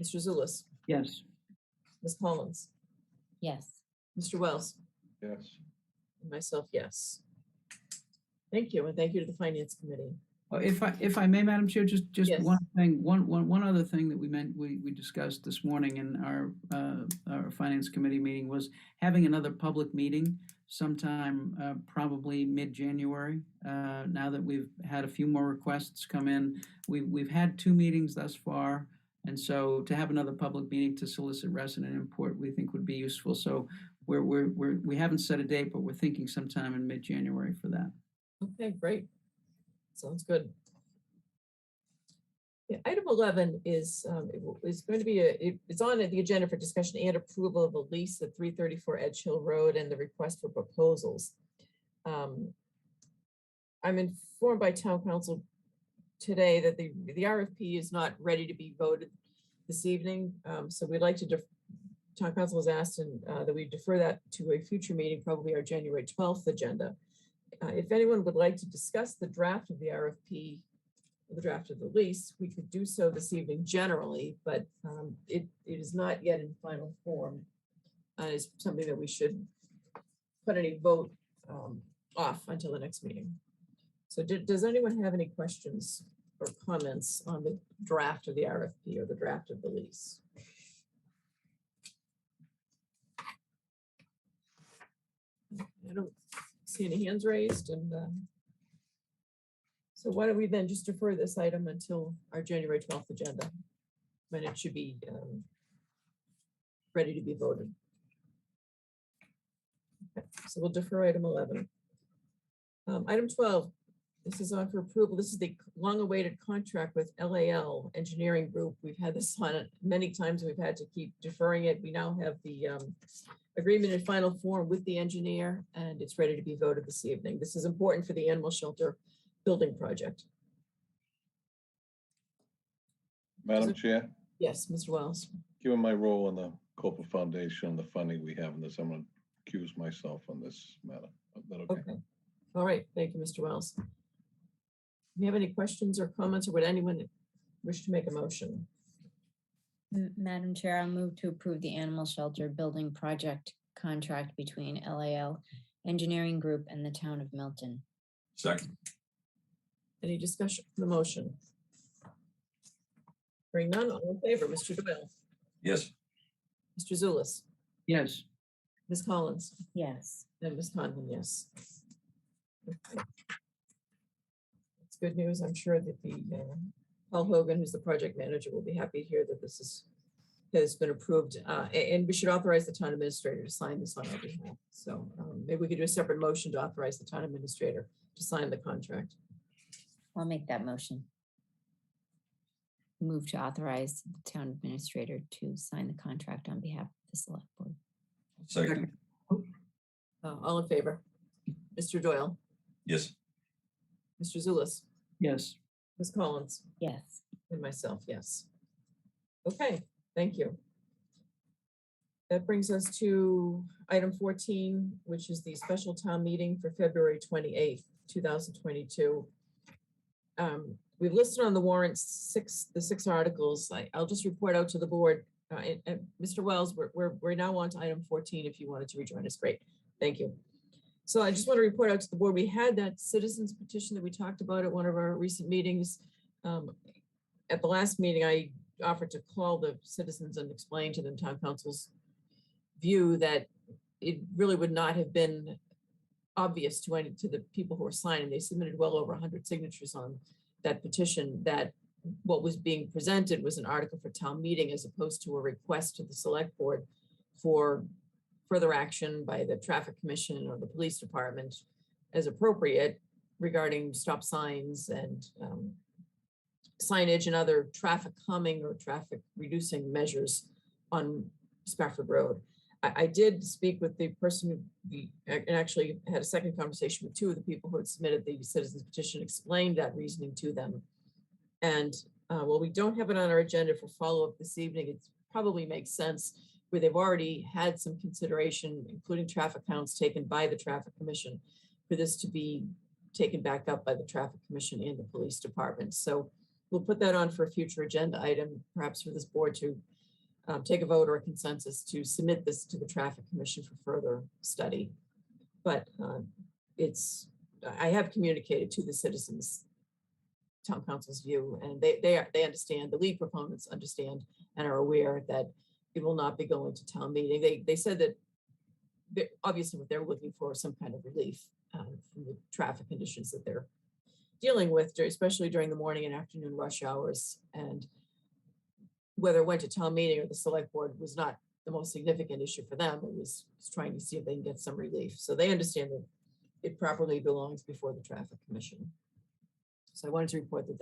Mr. Zulus, Yes. Ms. Collins, Yes. Mr. Wells, Yes. and myself, yes. Thank you, and thank you to the Finance Committee. If I may, Madam Chair, just Yes. one thing, one other thing that we discussed this morning in our Finance Committee meeting was having another public meeting sometime probably mid-January. Now that we've had a few more requests come in, we've had 2 meetings thus far, and so to have another public meeting to solicit resident input, we think would be useful. So we haven't set a date, but we're thinking sometime in mid-January for that. Okay, great. Sounds good. Yeah, item 11 is going to be it's on the agenda for discussion and approval of a lease at 334 Edge Hill Road and the request for proposals. I'm informed by town council today that the RFP is not ready to be voted this evening. So we'd like to, town council has asked that we defer that to a future meeting, probably our January 12th agenda. If anyone would like to discuss the draft of the RFP, the draft of the lease, we could do so this evening generally, but it is not yet in final form. It's something that we should put any vote off until the next meeting. So does anyone have any questions or comments on the draft of the RFP or the draft of the lease? I don't see any hands raised, and so why don't we then just defer this item until our January 12th agenda, when it should be ready to be voted. Okay, so we'll defer item 11. Item 12, this is on for approval. This is the long-awaited contract with LAL Engineering Group. We've had this on it many times. We've had to keep deferring it. We now have the agreement in final form with the engineer, and it's ready to be voted this evening. This is important for the animal shelter building project. Madam Chair, Yes, Mr. Wells. given my role in the Copa Foundation and the funding we have in this, I'm going to accuse myself on this matter. Is that okay? Okay. All right. Thank you, Mr. Wells. Do you have any questions or comments, or would anyone wish to make a motion? Madam Chair, I'll move to approve the animal shelter building project contract between LAL Engineering Group and the town of Milton. Second. Any discussion on the motion? Hearing none, all in favor, Mr. Doyle, Yes. Mr. Zulus, Yes. Ms. Collins, Yes. and Ms. Conlon, yes. Okay. It's good news. I'm sure that the Paul Hogan, who's the project manager, will be happy to hear that this has been approved. And we should authorize the town administrator to sign this on our behalf. So maybe we could do a separate motion to authorize the town administrator to sign the contract. I'll make that motion. Move to authorize the town administrator to sign the contract on behalf of the select board. Second. All in favor? Mr. Doyle, Yes. Mr. Zulus, Yes. Ms. Collins, Yes. and myself, yes. Okay, thank you. That brings us to item 14, which is the special town meeting for February 28th, 2022. We've listed on the warrant the six articles. I'll just report out to the board. Mr. Wells, we're now on to item 14. If you wanted to rejoin us, great. Thank you. So I just want to report out to the board, we had that citizens petition that we talked about at one of our recent meetings. At the last meeting, I offered to call the citizens and explain to them town council's view that it really would not have been obvious to the people who were signing. They submitted well over 100 signatures on that petition, that what was being presented was an article for town meeting as opposed to a request to the select board for further action by the traffic commission or the police department as appropriate regarding stop signs and signage and other traffic calming or traffic reducing measures on Spafford Road. I did speak with the person and actually had a second conversation with two of the people who had submitted the citizens petition, explained that reasoning to them. And while we don't have it on our agenda for follow-up this evening, it probably makes sense where they've already had some consideration, including traffic counts taken by the traffic commission, for this to be taken back up by the traffic commission and the police department. So we'll put that on for a future agenda item, perhaps for this board to take a vote or a consensus to submit this to the traffic commission for further study. But I have communicated to the citizens town council's view, and they understand, the lead proponents understand and are aware that it will not be going to town meeting. They said that obviously what they're looking for is some kind of relief from the traffic conditions that they're dealing with, especially during the morning and afternoon rush hours. And whether it went to town meeting or the select board was not the most significant issue for them. It was trying to see if they can get some relief. So they understand that it properly belongs before the traffic commission. So I wanted to report that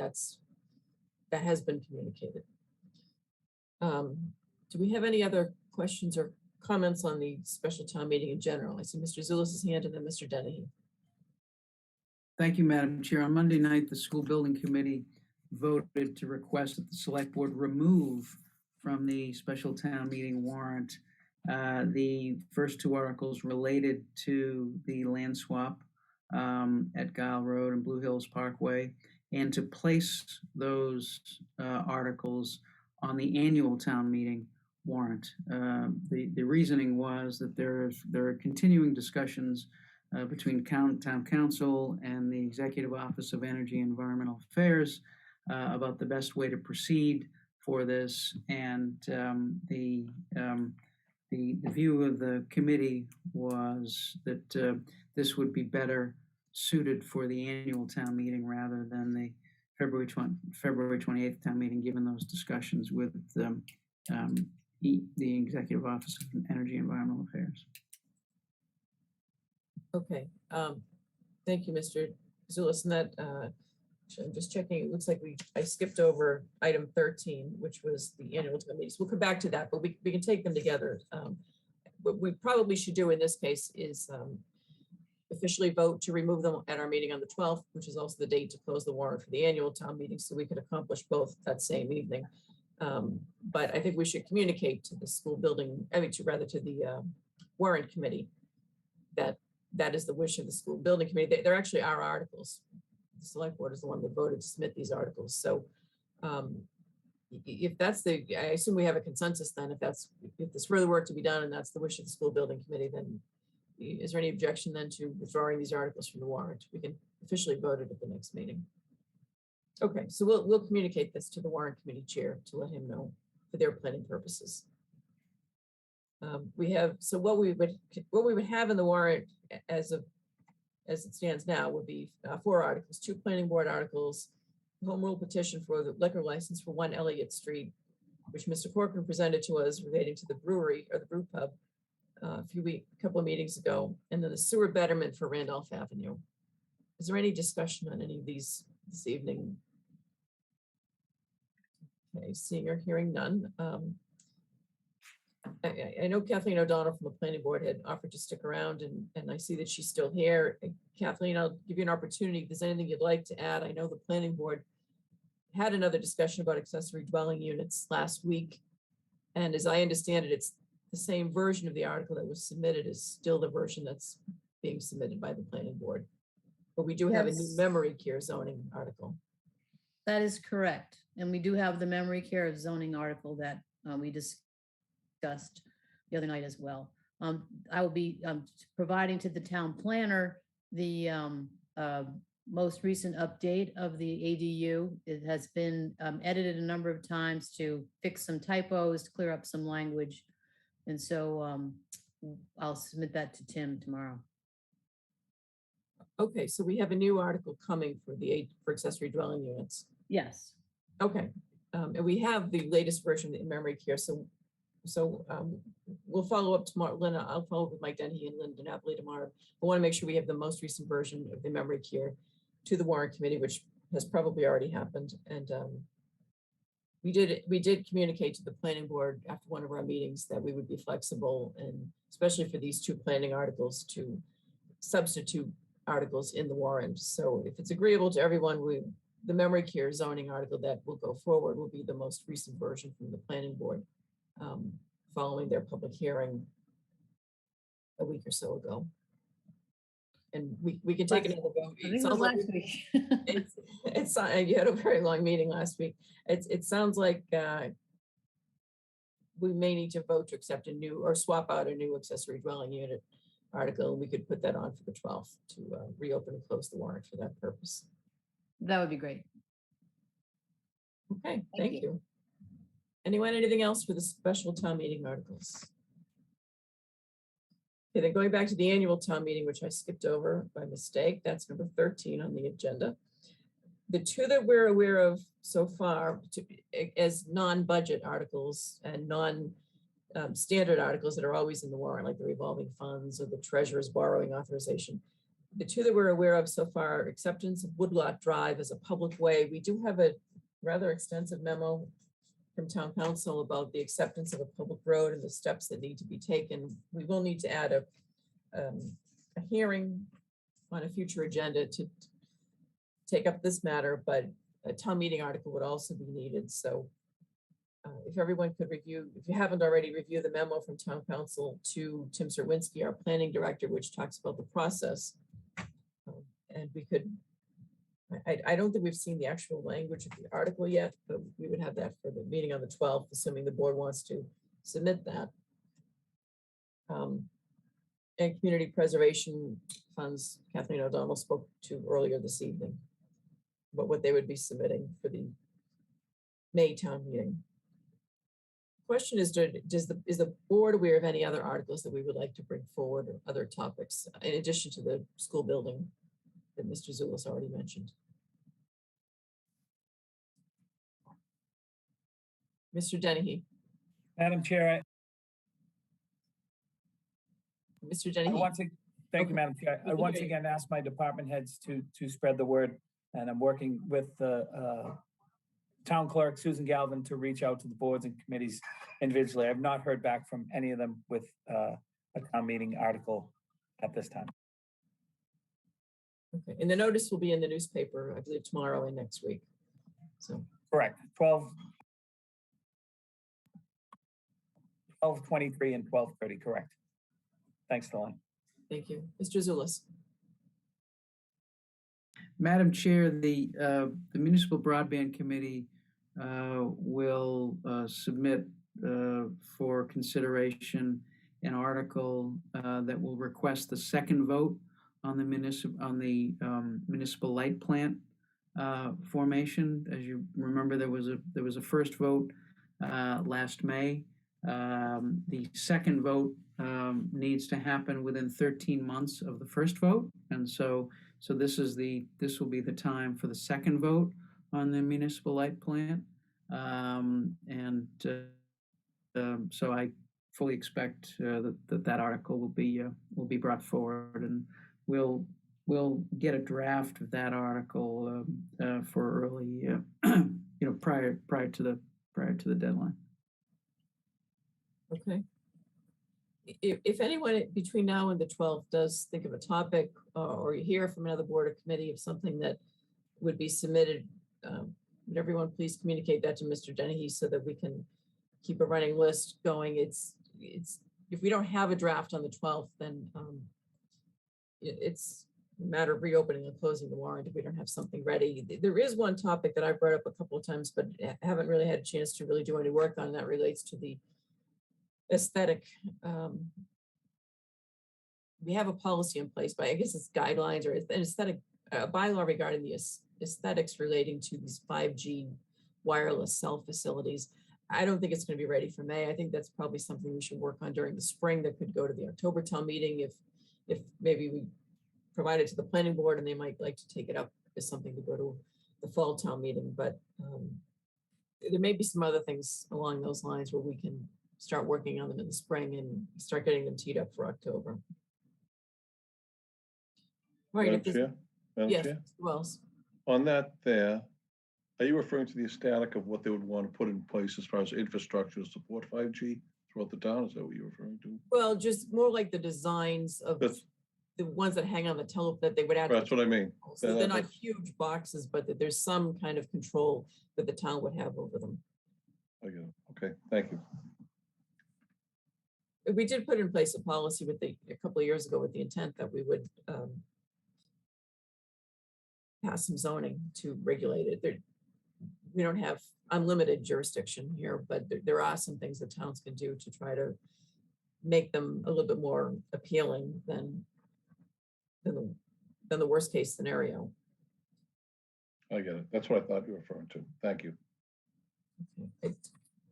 that has been communicated. Do we have any other questions or comments on the special town meeting in general? I see Mr. Zulus' hand and then Mr. Dennehy. Thank you, Madam Chair. On Monday night, the school building committee voted to request that the select board remove from the special town meeting warrant the first two articles related to the land swap at Guile Road and Blue Hills Parkway, and to place those articles on the annual town meeting warrant. The reasoning was that there are continuing discussions between town council and the Executive Office of Energy and Environmental Affairs about the best way to proceed for this, and the view of the committee was that this would be better suited for the annual town meeting rather than the February 28th town meeting, given those discussions with the Executive Office of Energy and Environmental Affairs. Okay, thank you, Mr. Zulus. And that I'm just checking. It looks like I skipped over item 13, which was the annual town meetings. We'll come back to that, but we can take them together. What we probably should do in this case is officially vote to remove them at our meeting on the 12th, which is also the date to close the warrant for the annual town meeting, so we could accomplish both that same evening. But I think we should communicate to the school building, to the warrant committee that is the wish of the school building committee. They're actually our articles. The select board is the one that voted to submit these articles. So if that's I assume we have a consensus then, if there's further work to be done and that's the wish of the school building committee, then is there any objection then to withdrawing these articles from the warrant? We can officially vote it at the next meeting. Okay, so we'll communicate this to the warrant committee chair to let him know for their planning purposes. What we would have in the warrant as it stands now would be 4 articles, 2 planning board articles, home rule petition for the liquor license for 1 Elliott Street, which Mr. Corcoran presented to us relating to the brewery or the brew pub a couple of meetings ago, and then the sewer betterment for Randolph Avenue. Is there any discussion on any of these this evening? Okay, seeing or hearing none. I know Kathleen O'Donnell from the planning board had offered to stick around, and I see that she's still here. Kathleen, I'll give you an opportunity if there's anything you'd like to add. I know the planning board had another discussion about accessory dwelling units last week, and as I understand it, it's the same version of the article that was submitted is still the version that's being submitted by the planning board. But we do have a new memory care zoning article. That is correct. And we do have the memory care zoning article that we discussed the other night as well. I will be providing to the town planner the most recent update of the ADU. It has been edited a number of times to fix some typos, to clear up some language. And so I'll submit that to Tim tomorrow. Okay, so we have a new article coming for accessory dwelling units. Yes. Okay, and we have the latest version in memory care, so we'll follow up tomorrow. Linda, I'll follow up with Mike Dennehy and Linda Napoli tomorrow. I want to make sure we have the most recent version of the memory care to the warrant committee, which has probably already happened. And we did communicate to the planning board after one of our meetings that we would be flexible, and especially for these two planning articles, to substitute articles in the warrant. So if it's agreeable to everyone, the memory care zoning article that will go forward will be the most recent version from the planning board, following their public hearing a week or so ago. And we can take another vote. I think it was last week. It's you had a very long meeting last week. It sounds like we may need to vote to accept a new or swap out a new accessory dwelling unit article, and we could put that on for the 12th to reopen and close the warrant for that purpose. That would be great. Okay, thank you. Anyone, anything else for the special town meeting articles? Okay, then going back to the annual town meeting, which I skipped over by mistake, that's number 13 on the agenda. The two that we're aware of so far as non-budget articles and standard articles that are always in the warrant, like the revolving funds or the treasurer's borrowing authorization. The two that we're aware of so far are acceptance of Woodlot Drive as a public way. We do have a rather extensive memo from town council about the acceptance of a public road and the steps that need to be taken. We will need to add a hearing on a future agenda to take up this matter, but a town meeting article would also be needed. So if everyone could review, if you haven't already, review the memo from town council to Tim Serwinski, our planning director, which talks about the process. And we could, I don't think we've seen the actual language of the article yet, but we would have that for the meeting on the 12th, assuming the board wants to submit that. And community preservation funds, Kathleen O'Donnell spoke to earlier this evening, but what they would be submitting for the May town meeting. Question is, is the board aware of any other articles that we would like to bring forward, or other topics in addition to the school building that Mr. Zulus already mentioned? Mr. Dennehy. Madam Chair, Mr. Dennehy. Thank you, Madam Chair. I once again ask my department heads to spread the word, and I'm working with the town clerk, Susan Galvin, to reach out to the boards and committees individually. I've not heard back from any of them with a town meeting article at this time. Okay, and the notice will be in the newspaper, I believe, tomorrow and next week. So Correct. 12:23 and 12:30, correct. Thanks, Delaney. thank you. Mr. Zulus. Madam Chair, the Municipal Broadband Committee will submit for consideration an article that will request the second vote on the municipal light plant formation. As you remember, there was a first vote last May. The second vote needs to happen within 13 months of the first vote, and so this will be the time for the second vote on the municipal light plant, so I fully expect that article will be brought forward, and we'll get a draft of that article for early, prior to the deadline. Okay. If anyone between now and the 12th does think of a topic, or you hear from another board or committee of something that would be submitted, would everyone please communicate that to Mr. Dennehy so that we can keep a running list going. It's if we don't have a draft on the 12th, then it's a matter of reopening and closing the warrant if we don't have something ready. There is one topic that I brought up a couple of times, but haven't really had a chance to really do any work on. That relates to the aesthetic, we have a policy in place, but I guess it's guidelines or an aesthetic bylaw regarding the aesthetics relating to these 5G wireless cell facilities. I don't think it's going to be ready for May. I think that's probably something we should work on during the spring that could go to the October town meeting if maybe we provide it to the planning board and they might like to take it up as something to go to the fall town meeting. But there may be some other things along those lines where we can start working on them in the spring and start getting them teed up for October. Right. Madam Chair? Madam Yes, Chair? who else? On that there, are you referring to the static of what they would want to put in place as far as infrastructure to support 5G throughout the town? Is that what you're referring to? Well, just more like the designs of That's, the ones that hang on the telephone that they would add. to that's the what I mean. So That- they're not that's- huge boxes, but that there's some kind of control that the town would have over them. I get it. Okay, thank you. We did put in place a policy a couple of years ago with the intent that we would pass some zoning to regulate it. We don't have unlimited jurisdiction here, but there are some things that towns can do to try to make them a little bit more appealing than the worst case scenario. I get it. That's what I thought you were referring to. Thank you. Okay,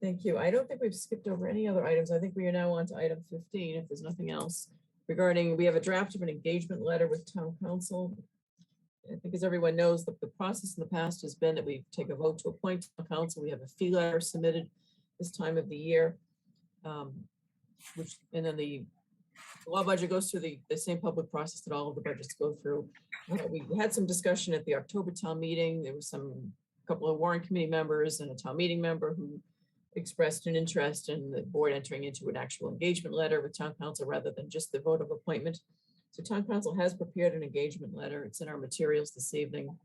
thank you. I don't think we've skipped over any other items. I think we are now on to item 15, if there's nothing else. We have a draft of an engagement letter with town council. I think as everyone knows, the process in the past has been that we take a vote to appoint town council. We have a fee letter submitted this time of the year. And then the law budget goes through the same public process that all of the budgets go through. We had some discussion at the October town meeting. There was a couple of warrant committee members and a town meeting member who expressed an interest in the board entering into an actual engagement letter with town council rather than just the vote of appointment. So town council has prepared an engagement letter. It's in our materials this evening.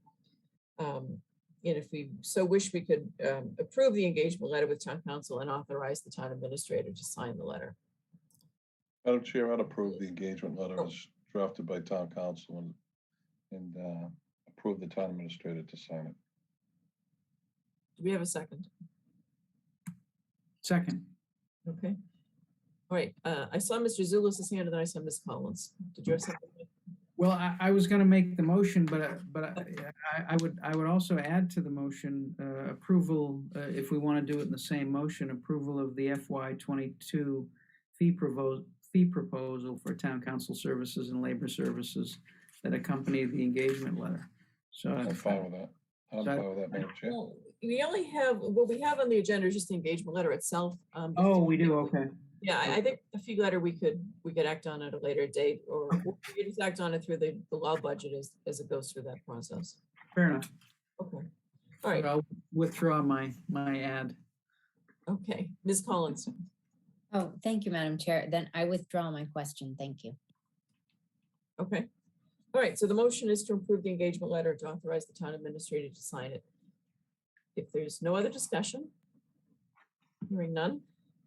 And if we so wish, we could approve the engagement letter with town council and authorize the town administrator to sign the letter. Madam Chair, I'd approve the engagement letter as drafted by town council and approve the town administrator to sign it. Do we have a second? Second. Okay. All right. I saw Mr. Zulus' hand and then I saw Ms. Collins. Did you have something? Well, I was going to make the motion, but I would also add to the motion approval, if we want to do it in the same motion, approval of the FY22 fee proposal for town council services and labor services that accompany the engagement letter. So I'm fine with that. I'm fine with that, Madam Chair. Well, we only have, what we have on the agenda is just the engagement letter itself. Oh, we do, okay. Yeah, I think the fee letter we could act on at a later date, or we could just act on it through the law budget as it goes through that process. Fair enough. Okay. All right. But I'll withdraw my ad. Okay. Ms. Collins. Oh, thank you, Madam Chair. Then I withdraw my question. Thank you. Okay. All right. So the motion is to approve the engagement letter to authorize the town administrator to sign it. If there's no other discussion, hearing none,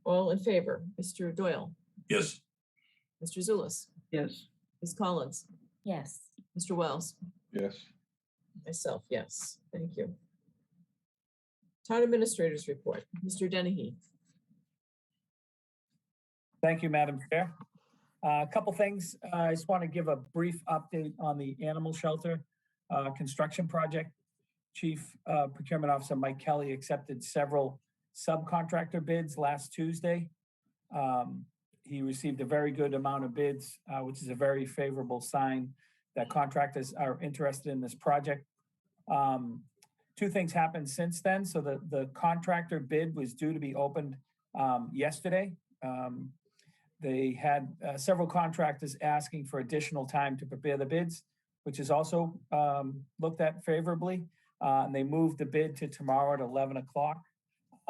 all in favor, Mr. Doyle, Yes. Mr. Zulus, Yes. Ms. Collins, Yes. Mr. Wells, Yes. myself, yes. Thank you. Town administrators report, Mr. Dennehy. Thank you, Madam Chair. A couple things. I just want to give a brief update on the animal shelter construction project. Chief Procurement Officer Mike Kelly accepted several subcontractor bids last Tuesday. He received a very good amount of bids, which is a very favorable sign that contractors are interested in this project. Two things happened since then. So the contractor bid was due to be opened yesterday. They had several contractors asking for additional time to prepare the bids, which is also looked at favorably. And they moved the bid to tomorrow at 11 o'clock.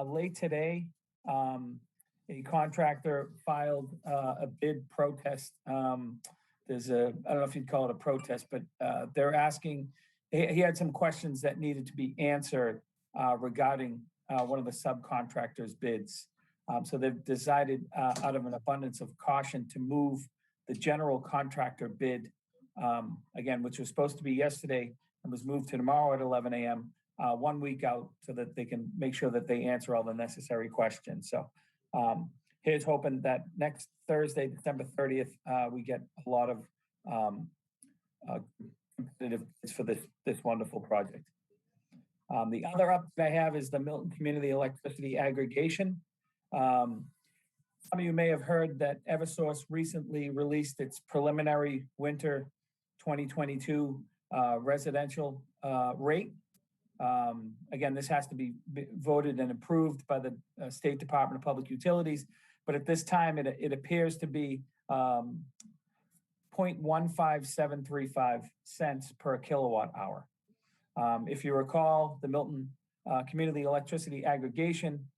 Late today, a contractor filed a bid protest. I don't know if you'd call it a protest, but they're asking, he had some questions that needed to be answered regarding one of the subcontractors' bids. So they've decided out of an abundance of caution to move the general contractor bid, again, which was supposed to be yesterday and was moved to tomorrow at 11 a.m., 1 week out so that they can make sure that they answer all the necessary questions. So here's hoping that next Thursday, December 30th, we get a lot of competitive bids for this wonderful project. The other update I have is the Milton Community Electricity Aggregation. Some of you may have heard that Eversource recently released its preliminary winter 2022 residential rate. Again, this has to be voted and approved by the State Department of Public Utilities, but at this time it appears to be 0.15735 cents per kilowatt hour. If you recall, the Milton Community Electricity Aggregation,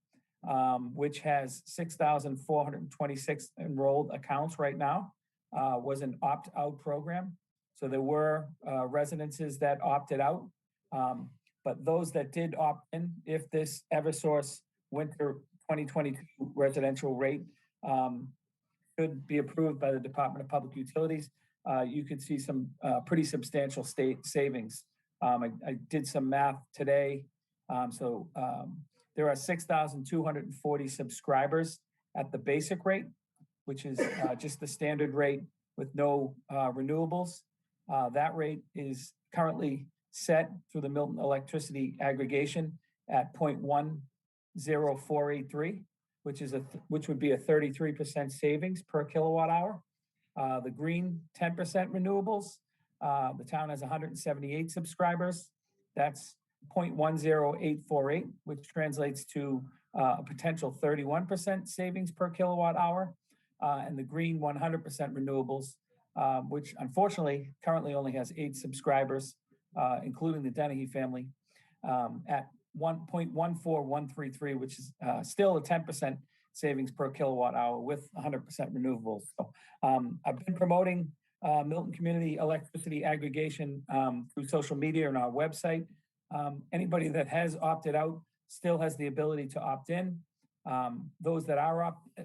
which has 6,426 enrolled accounts right now, was an opt-out program. So there were residences that opted out, but those that did opt in, if this Eversource winter 2022 residential rate should be approved by the Department of Public Utilities, you could see some pretty substantial state savings. I did some math today. There are 6,240 subscribers at the basic rate, which is just the standard rate with no renewables. That rate is currently set through the Milton Electricity Aggregation at 0.10483, which would be a 33% savings per kilowatt hour. The green 10% renewables, the town has 178 subscribers. That's 0.10848, which translates to a potential 31% savings per kilowatt hour. And the green 100% renewables, which unfortunately currently only has 8 subscribers, including the Dennehy family, at 1.14133, which is still a 10% savings per kilowatt hour with 100% renewables. So I've been promoting Milton Community Electricity Aggregation through social media and our website. Anybody that has opted out still has the ability to opt in. Those that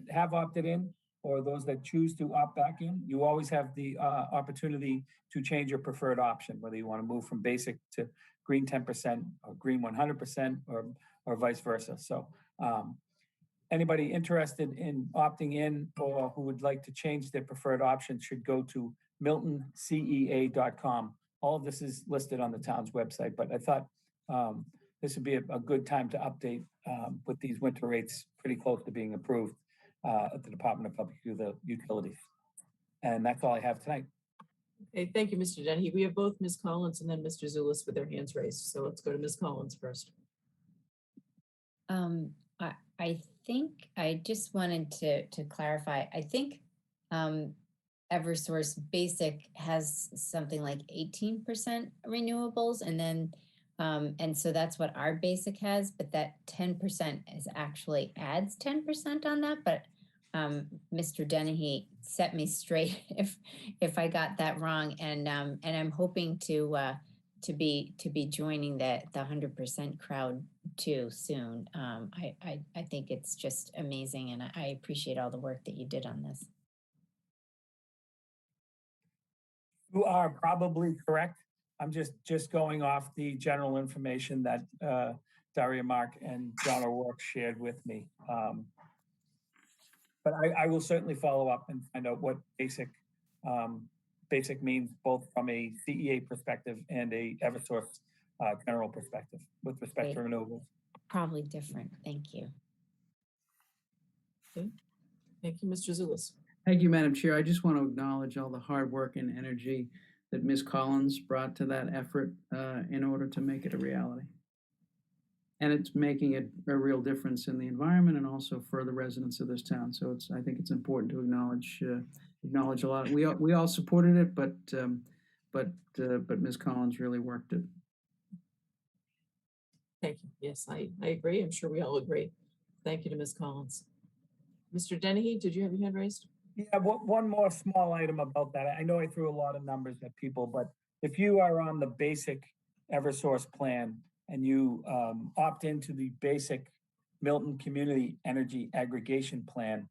have opted in, or those that choose to opt back in, you always have the opportunity to change your preferred option, whether you want to move from basic to green 10% or green 100% or vice versa. So anybody interested in opting in or who would like to change their preferred option should go to miltoncea.com. All of this is listed on the town's website, but I thought this would be a good time to update with these winter rates pretty close to being approved at the Department of Public Utilities. And that's all I have tonight. Okay, thank you, Mr. Dennehy. We have both Ms. Collins and then Mr. Zulus with their hands raised. So let's go to Ms. Collins first. I think I just wanted to clarify. I think Eversource Basic has something like 18% renewables, and then and so that's what our basic has, but that 10% is actually adds 10% on that. But Mr. Dennehy set me straight if I got that wrong, and I'm hoping to be joining the 100% crowd too soon. I think it's just amazing, and I appreciate all the work that you did on this. You are probably correct. I'm just going off the general information that Daria Mark and John O'Rourke shared with me. But I will certainly follow up and find out what basic means, both from a CEA perspective and a Eversource general perspective with respect to renewables. Probably different. Thank you. Okay. Thank you, Mr. Zulus. Thank you, Madam Chair. I just want to acknowledge all the hard work and energy that Ms. Collins brought to that effort in order to make it a reality. And it's making it a real difference in the environment and also for the residents of this town. So I think it's important to acknowledge a lot. We all supported it, but Ms. Collins really worked it. Thank you. Yes, I agree. I'm sure we all agree. Thank you to Ms. Collins. Mr. Dennehy, did you have your hand raised? Yeah, one more small item about that. I know I threw a lot of numbers at people, but if you are on the basic Eversource plan and you opt into the basic Milton Community Energy Aggregation Plan,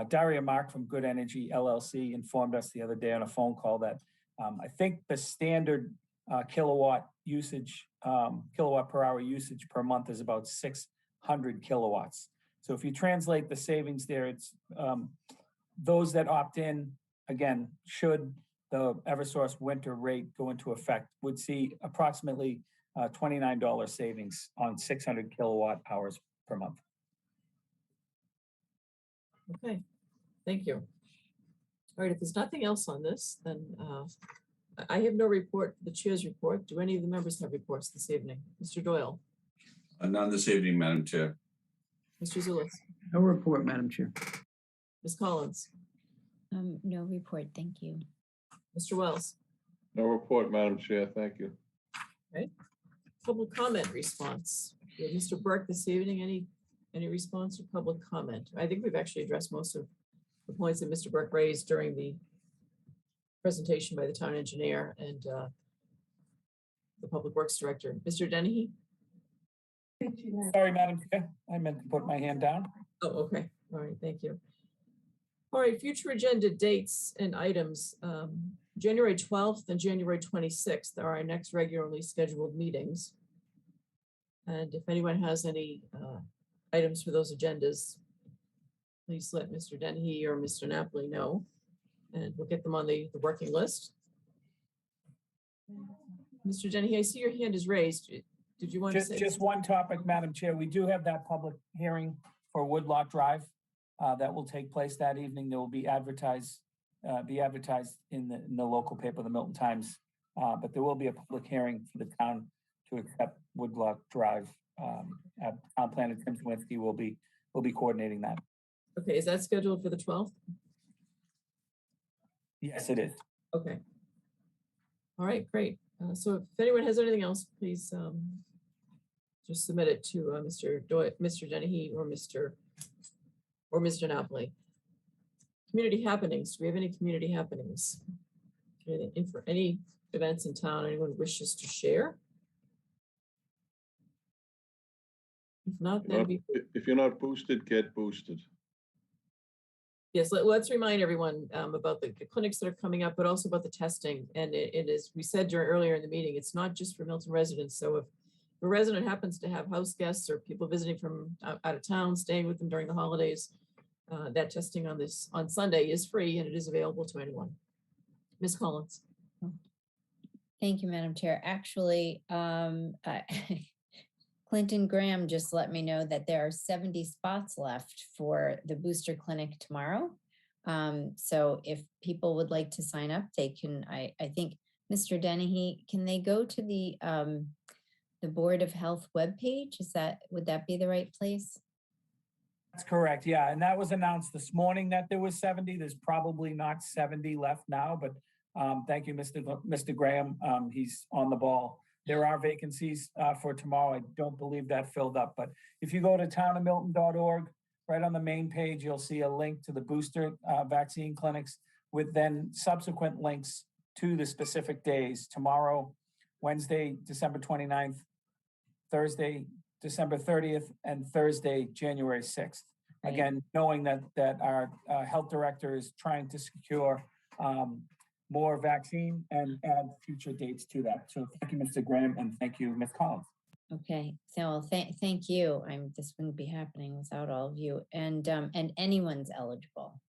Daria Mark from Good Energy LLC informed us the other day on a phone call that I think the standard kilowatt per hour usage per month is about 600 kilowatts. So if you translate the savings there, it's those that opt in, again, should the Eversource winter rate go into effect, would see approximately $29 savings on 600 kilowatt hours per month. Okay, thank you. All right, if there's nothing else on this, then I have no report, the chair's report. Do any of the members have reports this evening? Mr. Doyle, None this evening, Madam Chair. Mr. Zulus, No report, Madam Chair. Ms. Collins, No report, thank you. Mr. Wells. No report, Madam Chair. Thank you. Public comment response. Mr. Burke this evening, any response or public comment? I think we've actually addressed most of the points that Mr. Burke raised during the presentation by the town engineer and the public works director. Mr. Dennehy? Sorry, Madam Chair, I meant to put my hand down. Oh, okay. All right, thank you. All right, future agenda dates and items. January 12th and January 26th are our next regularly scheduled meetings. And if anyone has any items for those agendas, please let Mr. Dennehy or Mr. Napoli know, and we'll get them on the working list. Mr. Dennehy, I see your hand is raised. Did you want to say? Just one topic, Madam Chair. We do have that public hearing for Woodlock Drive that will take place that evening. There will be advertised in the local paper, the Milton Times. But there will be a public hearing for the town to accept Woodlock Drive. Town planner Tim Swinski will be coordinating that. Okay, is that scheduled for the 12th? Yes, it is. Okay. All right, great. So if anyone has anything else, please just submit it to Mr. Dennehy or Mr. Napoli. Community happenings. Do we have any community happenings? For any events in town anyone wishes to share? If not, then If you're not boosted, get boosted. yes, let's remind everyone about the clinics that are coming up, but also about the testing. And it is, we said earlier in the meeting, it's not just for Milton residents. So if a resident happens to have house guests or people visiting from out of town, staying with them during the holidays, that testing on Sunday is free and it is available to anyone. Ms. Collins. Thank you, Madam Chair. Actually, Clinton Graham just let me know that there are 70 spots left for the booster clinic tomorrow. So if people would like to sign up, they can, I think, Mr. Dennehy, can they go to the Board of Health webpage? Would that be the right place? That's correct. Yeah. And that was announced this morning that there was 70. There's probably not 70 left now, but thank you, Mr. Graham. He's on the ball. There are vacancies for tomorrow. I don't believe that filled up, but if you go to townofmilton.org, right on the main page, you'll see a link to the booster vaccine clinics with then subsequent links to the specific days. Tomorrow, Wednesday, December 29th, Thursday, December 30th, and Thursday, January 6th. Right. Again, knowing that our health director is trying to secure more vaccine and add future dates to that. So thank you, Mr. Graham, and thank you, Ms. Collins. Okay, so thank you. This wouldn't be happening without all of you, and anyone's eligible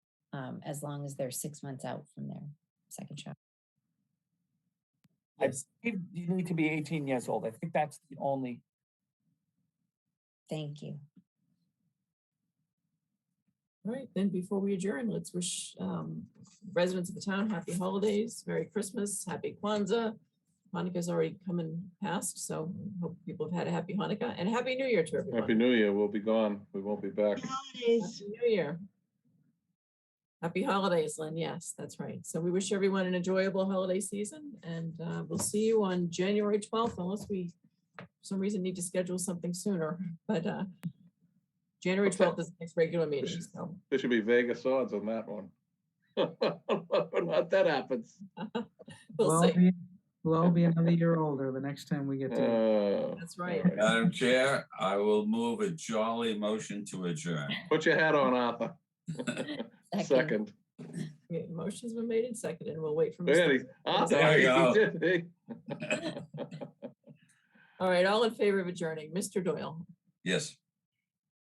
as long as they're 6 months out from their second shot. Yes. You need to be 18 years old. I think that's the only. Thank you. All right, then before we adjourn, let's wish residents of the town happy holidays, Merry Christmas, Happy Kwanzaa. Hanukkah's already coming past, so hope people have had a happy Hanukkah and Happy New Year to everyone. Happy New Year. We'll be gone. We won't be back. Happy New Year. Happy holidays, Lynn. Yes, that's right. So we wish everyone an enjoyable holiday season, and we'll see you on January 12th, unless we, for some reason, need to schedule something sooner. But January 12th is the next regular meeting. So There should be Vegas odds on that one. Not that happens. we'll see. We'll all be another year older the next time we get to. That's right. Madam Chair, I will move a jolly motion to adjourn. Put your hat on, Arthur. Second. Okay, motion's been made and seconded. We'll wait for There Mr. Arthur, There you he go. did it. All right, all in favor of adjourning. Mr. Doyle, Yes.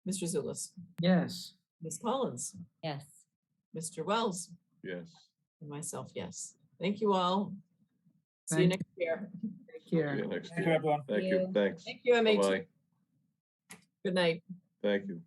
Mr. Zulus, Yes. Ms. Collins, Yes. Mr. Wells, Yes. and myself, yes. Thank you all. See you Thank next year. Take See care. you next Thank you, year. everyone. Thank you. you. Thanks. Thank you, MH. Bye-bye. Good night. Thank you.